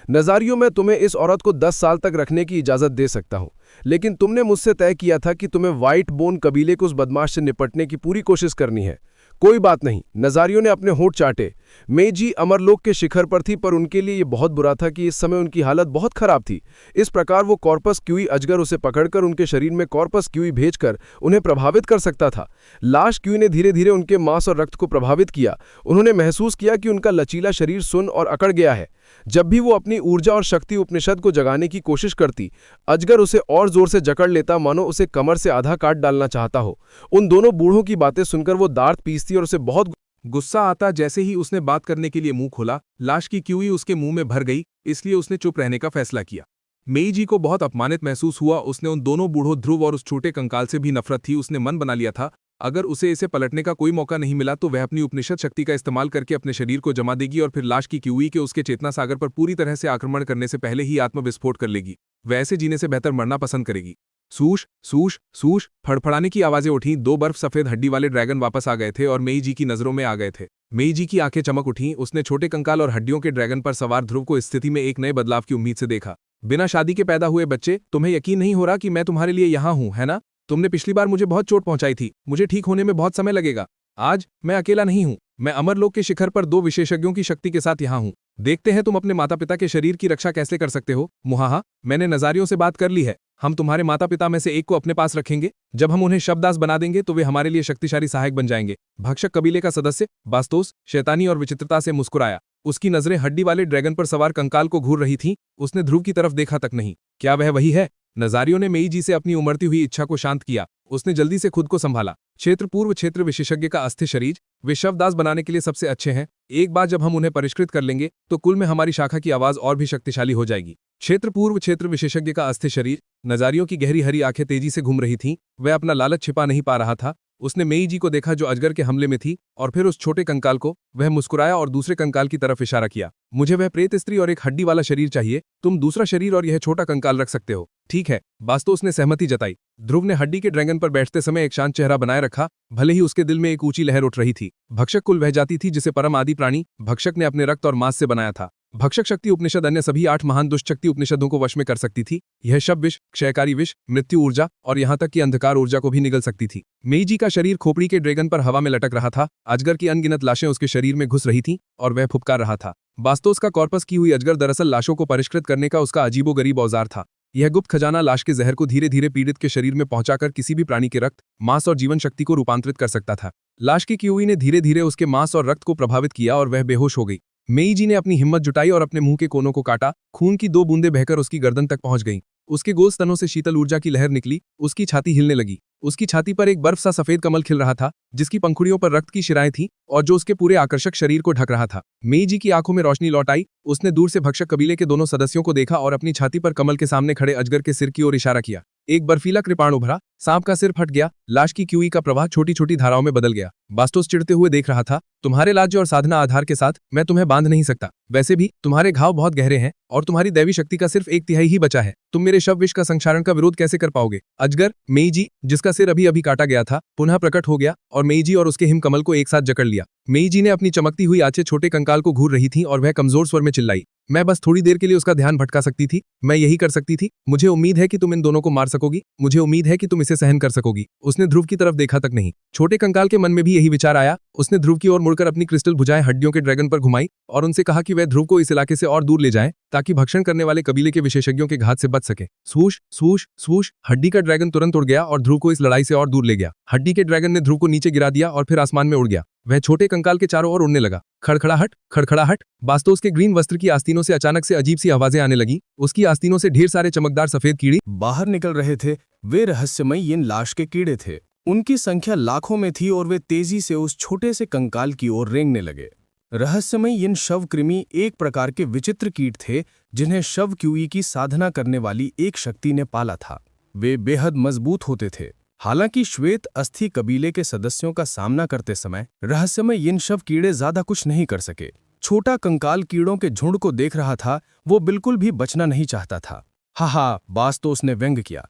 नजारियों, मैं तुम्हें इस औरत को 10 साल तक रखने की इजाजत दे सकता हूं, लेकिन तुमने मुझसे तय किया था कि तुम्हें व्हाइट बोन कबीले को उस बदमाश से निपटने की पूरी कोशिश करनी है। कोई बात नहीं। नजारियों ने अपने होंठ चाटे। मेईजी अमरलोक के शिखर पर थी, पर उनके लिए यह बहुत बुरा था कि इस समय उनकी हालत बहुत खराब थी। इस प्रकार वो कॉर्पस क्यूई अजगर उसे पकड़कर उनके शरीर में कॉर्पस क्यूई भेजकर उन्हें प्रभावित कर सकता था। लाश क्यूई ने धीरे धीरे उनके मांस और रक्त को प्रभावित किया। उन्होंने महसूस किया कि उनका लचीला शरीर सुन्न और अकड़ गया है। जब भी वो अपनी ऊर्जा और शक्ति उपनिषद को जगाने की कोशिश करती, अजगर उसे और जोर से जकड़ लेता, मानो उसे कमर से आधा काट डालना चाहता हो। उन दोनों बूढ़ों की बातें सुनकर वो दांत पीसती और उसे बहुत गुस्सा आता। जैसे ही उसने बात करने के लिए मुंह खोला, लाश की क्यूई उसके मुंह में भर गई। इसलिए उसने चुप रहने का फैसला किया। मेईजी को बहुत अपमानित महसूस हुआ। उसने उन दोनों बूढ़ों ध्रुव और उस छोटे कंकाल से भी नफरत थी। उसने मन बना लिया था, अगर उसे इसे पलटने का कोई मौका नहीं मिला तो वह अपनी उपनिषद शक्ति का इस्तेमाल करके अपने शरीर को जमा देगी और फिर लाश की क्यूई के उसके चेतना सागर पर पूरी तरह से आक्रमण करने से पहले ही आत्मविस्फोट कर लेगी। वह ऐसे जीने से बेहतर मरना पसंद करेगी। सूश सूश सूश फड़फड़ाने की आवाजें उठीं। 2 बर्फ सफेद हड्डी वाले ड्रैगन वापस आ गए थे और मेईजी की नजरों में आ गए थे। मेईजी की आंखें चमक उठीं। उसने छोटे कंकाल और हड्डियों के ड्रैगन पर सवार ध्रुव को इस स्थिति में एक नए बदलाव की उम्मीद से देखा। बिना शादी के पैदा हुए बच्चे, तुम्हें यकीन नहीं हो रहा कि मैं तुम्हारे लिए यहां हूं, है ना? तुमने पिछली बार मुझे बहुत चोट पहुंचाई थी। मुझे ठीक होने में बहुत समय लगेगा। आज मैं अकेला नहीं हूं। मैं अमरलोक के शिखर पर 2 विशेषज्ञों की शक्ति के साथ यहां हूं। देखते हैं तुम अपने माता पिता के शरीर की रक्षा कैसे कर सकते हो। मुहाहा, मैंने नजारियों से बात कर ली है। हम तुम्हारे माता पिता में से एक को अपने पास रखेंगे। जब हम उन्हें शब्दास बना देंगे तो वे हमारे लिए शक्तिशाली सहायक बन जाएंगे। भक्षक कबीले का सदस्य बास्टोस शैतानी और विचित्रता से मुस्कुराया। उसकी नजरें हड्डी वाले ड्रैगन पर सवार कंकाल को घूर रही थीं। उसने ध्रुव की तरफ देखा तक नहीं। क्या वह वही है? नजारियों ने मेईजी से अपनी उमड़ती हुई इच्छा को शांत किया। उसने जल्दी से खुद को संभाला। क्षेत्र पूर्व क्षेत्र विशेषज्ञ का अस्थि शरीर वे शवदास बनाने के लिए सबसे अच्छे हैं। एक बार जब हम उन्हें परिष्कृत कर लेंगे तो कुल में हमारी शाखा की आवाज और भी शक्तिशाली हो जाएगी। क्षेत्र पूर्व क्षेत्र विशेषज्ञ का अस्थि शरीर। नजारियों की गहरी हरी आंखें तेजी से घूम रही थीं। वह अपना लालच छिपा नहीं पा रहा था। उसने मेईजी को देखा जो अजगर के हमले में थी, और फिर उस छोटे कंकाल को। वह मुस्कुराया और दूसरे कंकाल की तरफ इशारा किया। मुझे वह प्रेत स्त्री और एक हड्डी वाला शरीर चाहिए। तुम दूसरा शरीर और यह छोटा कंकाल रख सकते हो। ठीक है, बास्टोस ने सहमति जताई। ध्रुव ने हड्डी के ड्रैगन पर बैठते समय एक शांत चेहरा बनाए रखा, भले ही उसके दिल में एक ऊंची लहर उठ रही थी। भक्षक कुल वह जाति थी जिसे परम आदि प्राणी भक्षक ने अपने रक्त और मांस से बनाया था। भक्षक शक्ति उपनिषद अन्य सभी 8 महान दुष्ट शक्ति उपनिषदों को वश में कर सकती थी। यह शव विष, क्षयकारी विष, मृत्यु ऊर्जा और यहां तक कि अंधकार ऊर्जा को भी निगल सकती थी। मेईजी का शरीर खोपड़ी के ड्रैगन पर हवा में लटक रहा था। अजगर की अनगिनत लाशें उसके शरीर में घुस रही थीं और वह फुफकार रहा था। बास्टोस का कॉर्पस की हुई अजगर दरअसल लाशों को परिष्कृत करने का उसका अजीबोगरीब औजार था। यह गुप्त खजाना लाश के जहर को धीरे धीरे पीड़ित के शरीर में पहुंचाकर किसी भी प्राणी के रक्त, मांस और जीवन शक्ति को रूपांतरित कर सकता था। लाश की क्यूई ने धीरे धीरे उसके मांस और रक्त को प्रभावित किया और वह बेहोश हो गई। मेईजी ने अपनी हिम्मत जुटाई और अपने मुंह के कोनों को काटा। खून की 2 बूंदें बहकर उसकी गर्दन तक पहुंच गईं। उसके गोल स्तनों से शीतल ऊर्जा की लहर निकली। उसकी छाती हिलने लगी। उसकी छाती पर एक बर्फ सा सफेद कमल खिल रहा था, जिसकी पंखुड़ियों पर रक्त की शिराएं थीं और जो उसके पूरे आकर्षक शरीर को ढक रहा था। मेईजी की आंखों में रोशनी लौट आई। उसने दूर से भक्षक कबीले के दोनों सदस्यों को देखा और अपनी छाती पर कमल के सामने खड़े अजगर के सिर की ओर इशारा किया। एक बर्फीला कृपाण उभरा, सांप का सिर फट गया, लाश की क्यूई का प्रवाह छोटी छोटी धाराओं में बदल गया। बास्टोस चिढ़ते हुए देख रहा था, तुम्हारे राज्य और साधना आधार के साथ मैं तुम्हें बांध नहीं सकता। वैसे भी तुम्हारे घाव बहुत गहरे हैं और तुम्हारी दैवी शक्ति का सिर्फ 1/3 ही बचा है। तुम मेरे शव विष का संक्षारण का विरोध कैसे कर पाओगे? अजगर, मेईजी, जिसका सिर अभी अभी काटा गया था, पुनः प्रकट हो गया और मेईजी और उसके हिमकमल को एक साथ जकड़ लिया। मेईजी ने अपनी चमकती हुई आंखें छोटे कंकाल को घूर रही थीं और वह कमजोर स्वर में चिल्लाई, मैं बस थोड़ी देर के लिए उसका ध्यान भटका सकती थी, मैं यही कर सकती थी। मुझे उम्मीद है कि तुम इन दोनों को मार सकोगी, मुझे उम्मीद है कि तुम इसे सहन कर सकोगी। उसने ध्रुव की तरफ देखा तक नहीं। छोटे कंकाल के मन में भी यही विचार आया। उसने ध्रुव की ओर मुड़कर अपनी क्रिस्टल भुजाएं हड्डियों के ड्रैगन पर घुमाई और उनसे कहा कि वह ध्रुव को इस इलाके से और दूर ले जाएं, ताकि भक्षण करने वाले कबीले के विशेषज्ञों के घात से बच सके। स्वूश स्वूश स्वूश, हड्डी का ड्रैगन तुरंत उड़ गया और ध्रुव को इस लड़ाई से और दूर ले गया। हड्डी के ड्रैगन ने ध्रुव को नीचे गिरा दिया और फिर आसमान में उड़ गया। वह छोटे कंकाल के चारों ओर उड़ने लगा। खड़खड़ाहट, खड़खड़ाहट। बास्टोस के ग्रीन वस्त्र की आस्तीनों से अचानक से अजीब सी आवाजें आने लगी। उसकी आस्तीनों से ढेर सारे चमकदार सफेद कीड़े बाहर निकल रहे थे। वे रहस्यमय इन लाश के कीड़े थे। उनकी संख्या लाखों में थी और वे तेजी से उस छोटे से कंकाल की ओर रेंगने लगे। रहस्यमय इन शव कृमि एक प्रकार के विचित्र कीट थे जिन्हें शव क्यूई की साधना करने वाली एक शक्ति ने पाला था। वे बेहद मजबूत होते थे। हालांकि श्वेत अस्थि कबीले के सदस्यों का सामना करते समय रहस्यमय इन शव कीड़े ज्यादा कुछ नहीं कर सके। छोटा कंकाल कीड़ों के झुंड को देख रहा था, वो बिल्कुल भी बचना नहीं चाहता था। हा, बास्टोस ने व्यंग किया।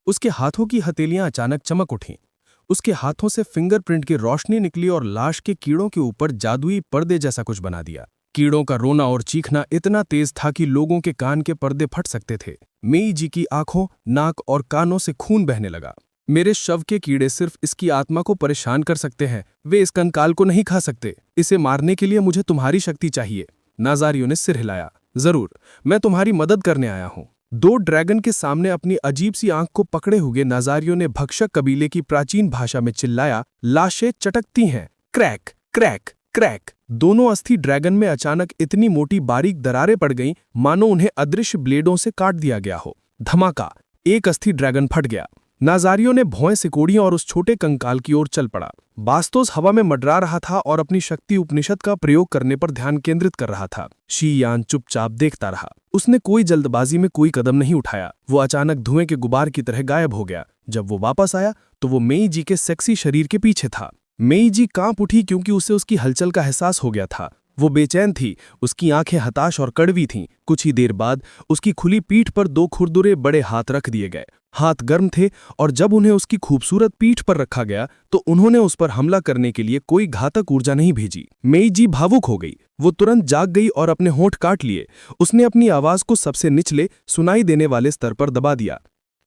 उसके हाथों की हथेलियां अचानक चमक उठीं। उसके हाथों से फिंगरप्रिंट की रोशनी निकली और लाश के कीड़ों के ऊपर जादुई पर्दे जैसा कुछ बना दिया। कीड़ों का रोना और चीखना इतना तेज था कि लोगों के कान के पर्दे फट सकते थे। मेईजी की आंखों, नाक और कानों से खून बहने लगा। मेरे शव के कीड़े सिर्फ इसकी आत्मा को परेशान कर सकते हैं, वे इस कंकाल को नहीं खा सकते। इसे मारने के लिए मुझे तुम्हारी शक्ति चाहिए। नाज़ारियो ने सिर हिलाया। जरूर, मैं तुम्हारी मदद करने आया हूं। दो ड्रैगन के सामने अपनी अजीब सी आंख को पकड़े हुए नाज़ारियो ने भक्षक कबीले की प्राचीन भाषा में चिल्लाया, लाशें चटकती हैं। Crack crack crack. दोनों अस्थि ड्रैगन में अचानक इतनी मोटी बारीक दरारें पड़ गईं मानो उन्हें अदृश्य ब्लेडों से काट दिया गया हो। धमाका, एक अस्थि ड्रैगन फट गया। नाज़ारियो ने भौएं सिकोड़ियां और उस छोटे कंकाल की ओर चल पड़ा। बास्टोस हवा में मंडरा रहा था और अपनी शक्ति उपनिषद का प्रयोग करने पर ध्यान केंद्रित कर रहा था। शी यान चुपचाप देखता रहा। उसने कोई जल्दबाजी में कोई कदम नहीं उठाया। वो अचानक धुएं के गुबार की तरह गायब हो गया। जब वो वापस आया तो वो मेईजी के सेक्सी शरीर के पीछे था। मेईजी कांप उठी क्योंकि उसे उसकी हलचल का एहसास हो गया था। वो बेचैन थी, उसकी आंखें हताश और कड़वी थीं। कुछ ही देर बाद उसकी खुली पीठ पर दो खुरदुरे बड़े हाथ रख दिए गए। हाथ गर्म थे और जब उन्हें उसकी खूबसूरत पीठ पर रखा गया तो उन्होंने उस पर हमला करने के लिए कोई घातक ऊर्जा नहीं भेजी। मेईजी भावुक हो गई। वो तुरंत जाग गई और अपने होंठ काट लिए। उसने अपनी आवाज को सबसे निचले सुनाई देने वाले स्तर पर दबा दिया।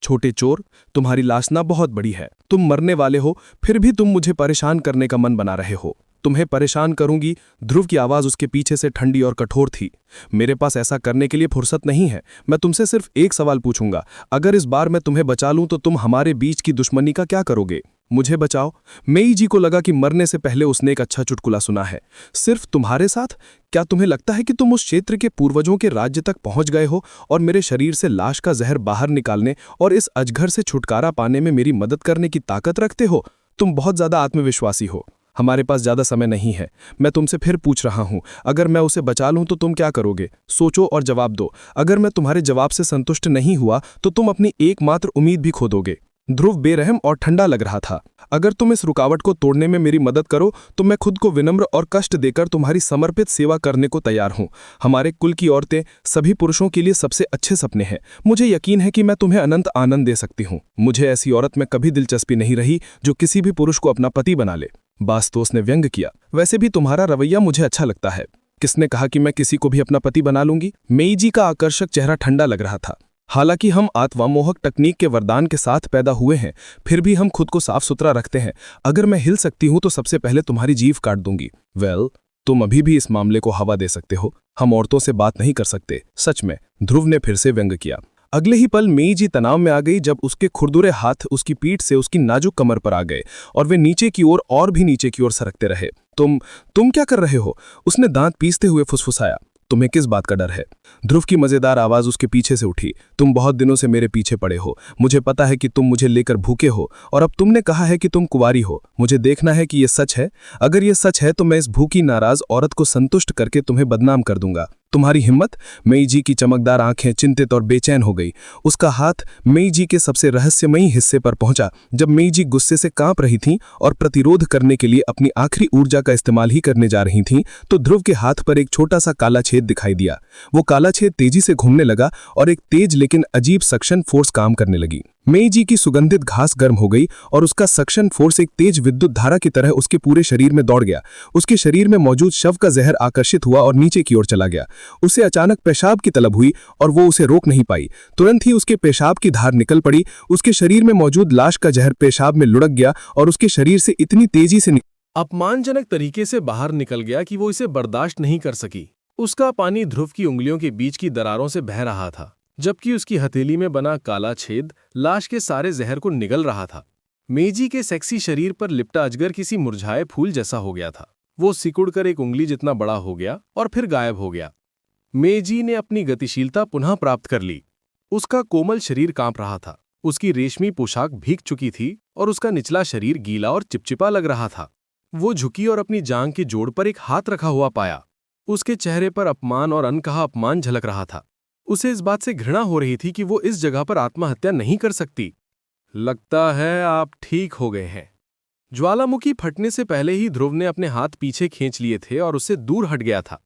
छोटे चोर, तुम्हारी लाशना बहुत बड़ी है। तुम मरने वाले हो, फिर भी तुम मुझे परेशान करने का मन बना रहे हो। तुम्हें परेशान करूंगी। ध्रुव की आवाज उसके पीछे से ठंडी और कठोर थी। मेरे पास ऐसा करने के लिए फुर्सत नहीं है। मैं तुमसे सिर्फ एक सवाल पूछूंगा। अगर इस बार मैं तुम्हें बचा लूं तो तुम हमारे बीच की दुश्मनी का क्या करोगे? मुझे बचाओ। मेईजी को लगा कि मरने से पहले उसने एक अच्छा चुटकुला सुना है। सिर्फ तुम्हारे साथ? क्या तुम्हें लगता है कि तुम उस क्षेत्र के पूर्वजों के राज्य तक पहुंच गए हो और मेरे शरीर से लाश का जहर बाहर निकालने और इस अजगर से छुटकारा पाने में मेरी मदद करने की ताकत रखते हो? तुम बहुत ज्यादा आत्मविश्वासी हो। हमारे पास ज्यादा समय नहीं है। मैं तुमसे फिर पूछ रहा हूं, अगर मैं उसे बचा लूं तो तुम क्या करोगे? सोचो और जवाब दो। अगर मैं तुम्हारे जवाब से संतुष्ट नहीं हुआ तो तुम अपनी एकमात्र उम्मीद भी खो दोगे। ध्रुव बेरहम और ठंडा लग रहा था। अगर तुम इस रुकावट को तोड़ने में मेरी मदद करो तो मैं खुद को विनम्र और कष्ट देकर तुम्हारी समर्पित सेवा करने को तैयार हूं। हमारे कुल की औरतें सभी पुरुषों के लिए सबसे अच्छे सपने हैं। मुझे यकीन है कि मैं तुम्हें अनंत आनंद दे सकती हूं। मुझे ऐसी औरत में कभी दिलचस्पी नहीं रही जो किसी भी पुरुष को अपना पति बना ले। बास्टोस ने व्यंग किया। वैसे भी तुम्हारा रवैया मुझे अच्छा लगता है। किसने कहा कि मैं किसी को भी अपना पति बना लूंगी? मेईजी का आकर्षक चेहरा ठंडा लग रहा था। हालांकि हम आत्ममोहक तकनीक के वरदान के साथ पैदा हुए हैं, फिर भी हम खुद को साफ सुथरा रखते हैं। अगर मैं हिल सकती हूं तो सबसे पहले तुम्हारी जीभ काट दूंगी। वेल, तुम अभी भी इस मामले को हवा दे सकते हो। हम औरतों से बात नहीं कर सकते। सच में, ध्रुव ने फिर से व्यंग किया। अगले ही पल मेईजी तनाव में आ गई जब उसके खुरदुरे हाथ उसकी पीठ से उसकी नाजुक कमर पर आ गए और वे नीचे की ओर और भी नीचे की ओर सरकते रहे। तुम क्या कर रहे हो? उसने दांत पीसते हुए फुसफुसाया। तुम्हें किस बात का डर है? ध्रुव की मजेदार आवाज उसके पीछे से उठी। तुम बहुत दिनों से मेरे पीछे पड़े हो। मुझे पता है कि तुम मुझे लेकर भूखे हो और अब तुमने कहा है कि तुम कुंवारी हो। मुझे देखना है कि ये सच है। अगर ये सच है तो मैं इस भूखी नाराज औरत को संतुष्ट करके तुम्हें बदनाम कर दूंगा। तुम्हारी हिम्मत? मेईजी की चमकदार आंखें चिंतित और बेचैन हो गई। उसका हाथ मेईजी के सबसे रहस्यमयी हिस्से पर पहुंचा। जब मेईजी गुस्से से कांप रही थीं और प्रतिरोध करने के लिए अपनी आखिरी ऊर्जा का इस्तेमाल ही करने जा रही थीं, तो ध्रुव के हाथ पर एक छोटा सा काला छेद दिखाई दिया। वो काला छेद तेजी से घूमने लगा और एक तेज लेकिन अजीब सक्शन फोर्स काम करने लगी। मेईजी की सुगंधित घास गर्म हो गई और उसका सक्शन फोर्स एक तेज विद्युत धारा की तरह उसके पूरे शरीर में दौड़ गया। उसके शरीर में मौजूद शव का जहर आकर्षित हुआ और नीचे की ओर चला गया। उसे अचानक पेशाब की तलब हुई और वो उसे रोक नहीं पाई। तुरंत ही उसके पेशाब की धार निकल पड़ी। उसके शरीर में मौजूद लाश का जहर पेशाब में लुढ़क गया और उसके शरीर से इतनी तेजी से अपमानजनक तरीके से बाहर निकल गया कि वो इसे बर्दाश्त नहीं कर सकी। उसका पानी ध्रुव की उंगलियों के बीच की दरारों से बह रहा था, जबकि उसकी हथेली में बना काला छेद लाश के सारे जहर को निगल रहा था। मेईजी के सेक्सी शरीर पर लिपटा अजगर किसी मुरझाए फूल जैसा हो गया था। वो सिकुड़कर एक उंगली जितना बड़ा हो गया और फिर गायब हो गया। मेईजी ने अपनी गतिशीलता पुनः प्राप्त कर ली। उसका कोमल शरीर कांप रहा था। उसकी रेशमी पोशाक भीग चुकी थी और उसका निचला शरीर गीला और चिपचिपा लग रहा था। वो झुकी और अपनी जांघ की जोड़ पर एक हाथ रखा हुआ पाया। उसके चेहरे पर अपमान और अनकहा अपमान झलक रहा था। उसे इस बात से घृणा हो रही थी कि वो इस जगह पर आत्महत्या नहीं कर सकती। लगता है आप ठीक हो गए हैं। ज्वालामुखी फटने से पहले ही ध्रुव ने अपने हाथ पीछे खींच लिए थे और उससे दूर हट गया था।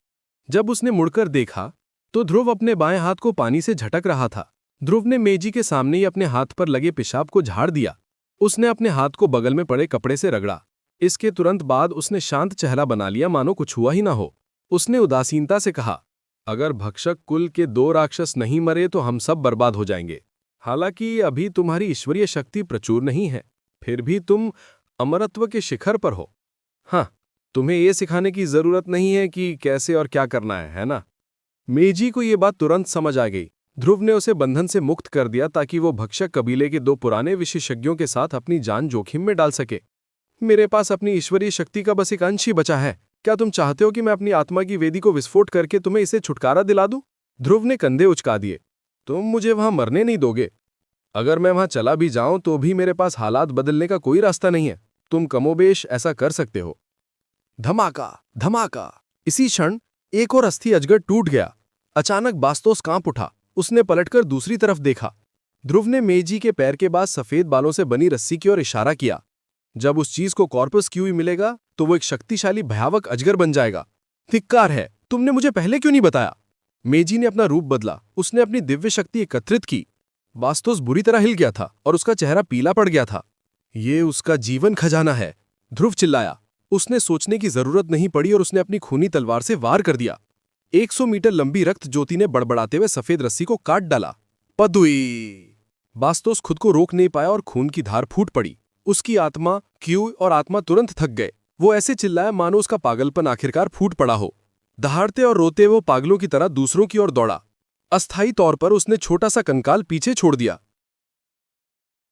जब उसने मुड़कर देखा तो ध्रुव अपने बाएं हाथ को पानी से झटक रहा था। ध्रुव ने मेईजी के सामने ही अपने हाथ पर लगे पेशाब को झाड़ दिया। उसने अपने हाथ को बगल में पड़े कपड़े से रगड़ा। इसके तुरंत बाद उसने शांत चेहरा बना लिया, मानो कुछ हुआ ही ना हो। उसने उदासीनता से कहा, अगर भक्षक कुल के 2 राक्षस नहीं मरे तो हम सब बर्बाद हो जाएंगे। हालांकि अभी तुम्हारी ईश्वरीय शक्ति प्रचुर नहीं है, फिर भी तुम अमरत्व के शिखर पर हो। हाँ, तुम्हें ये सिखाने की जरूरत नहीं है कि कैसे और क्या करना है ना? मेईजी को ये बात तुरंत समझ आ गई। ध्रुव ने उसे बंधन से मुक्त कर दिया ताकि वो भक्षक कबीले के 2 पुराने विशेषज्ञों के साथ अपनी जान जोखिम में डाल सके। मेरे पास अपनी ईश्वरीय शक्ति का बस एक अंश ही बचा है। क्या तुम चाहते हो कि मैं अपनी आत्मा की वेदी को विस्फोट करके तुम्हें इसे छुटकारा दिला दूं? ध्रुव ने कंधे उचका दिए। तुम मुझे वहां मरने नहीं दोगे। अगर मैं वहां चला भी जाऊं तो भी मेरे पास हालात बदलने का कोई रास्ता नहीं है। तुम कमोबेश ऐसा कर सकते हो। धमाका धमाका। इसी क्षण एक और अस्थि अजगर टूट गया। अचानक बास्तोस कांप उठा। उसने पलटकर दूसरी तरफ देखा। धिरुव ने मेईजी के पैर के पास सफेद बालों से बनी रस्सी की ओर इशारा किया। जब उस चीज को कॉर्पस क्यूई मिलेगा तो वो एक शक्तिशाली भयावक अजगर बन जाएगा। धिक्कार है, तुमने मुझे पहले क्यों नहीं बताया? मेईजी ने अपना रूप बदला। उसने अपनी दिव्य शक्ति एकत्रित की। बास्तोस बुरी तरह हिल गया था और उसका चेहरा पीला पड़ गया था। ये उसका जीवन खजाना है, ध्रुव चिल्लाया। उसने सोचने की जरूरत नहीं पड़ी और उसने अपनी खूनी तलवार से वार कर दिया। 100 मीटर लंबी रक्त ज्योति ने बड़बड़ाते हुए सफेद रस्सी को काट डाला। पदुई! बास्तोस खुद को रोक नहीं पाया और खून की धार फूट पड़ी। उसकी आत्मा, क्यूई और आत्मा तुरंत थक गए। वो ऐसे चिल्लाया मानो उसका पागलपन आखिरकार फूट पड़ा हो। दहाड़ते और रोते वो पागलों की तरह दूसरों की ओर दौड़ा। अस्थायी तौर पर उसने छोटा सा कंकाल पीछे छोड़ दिया।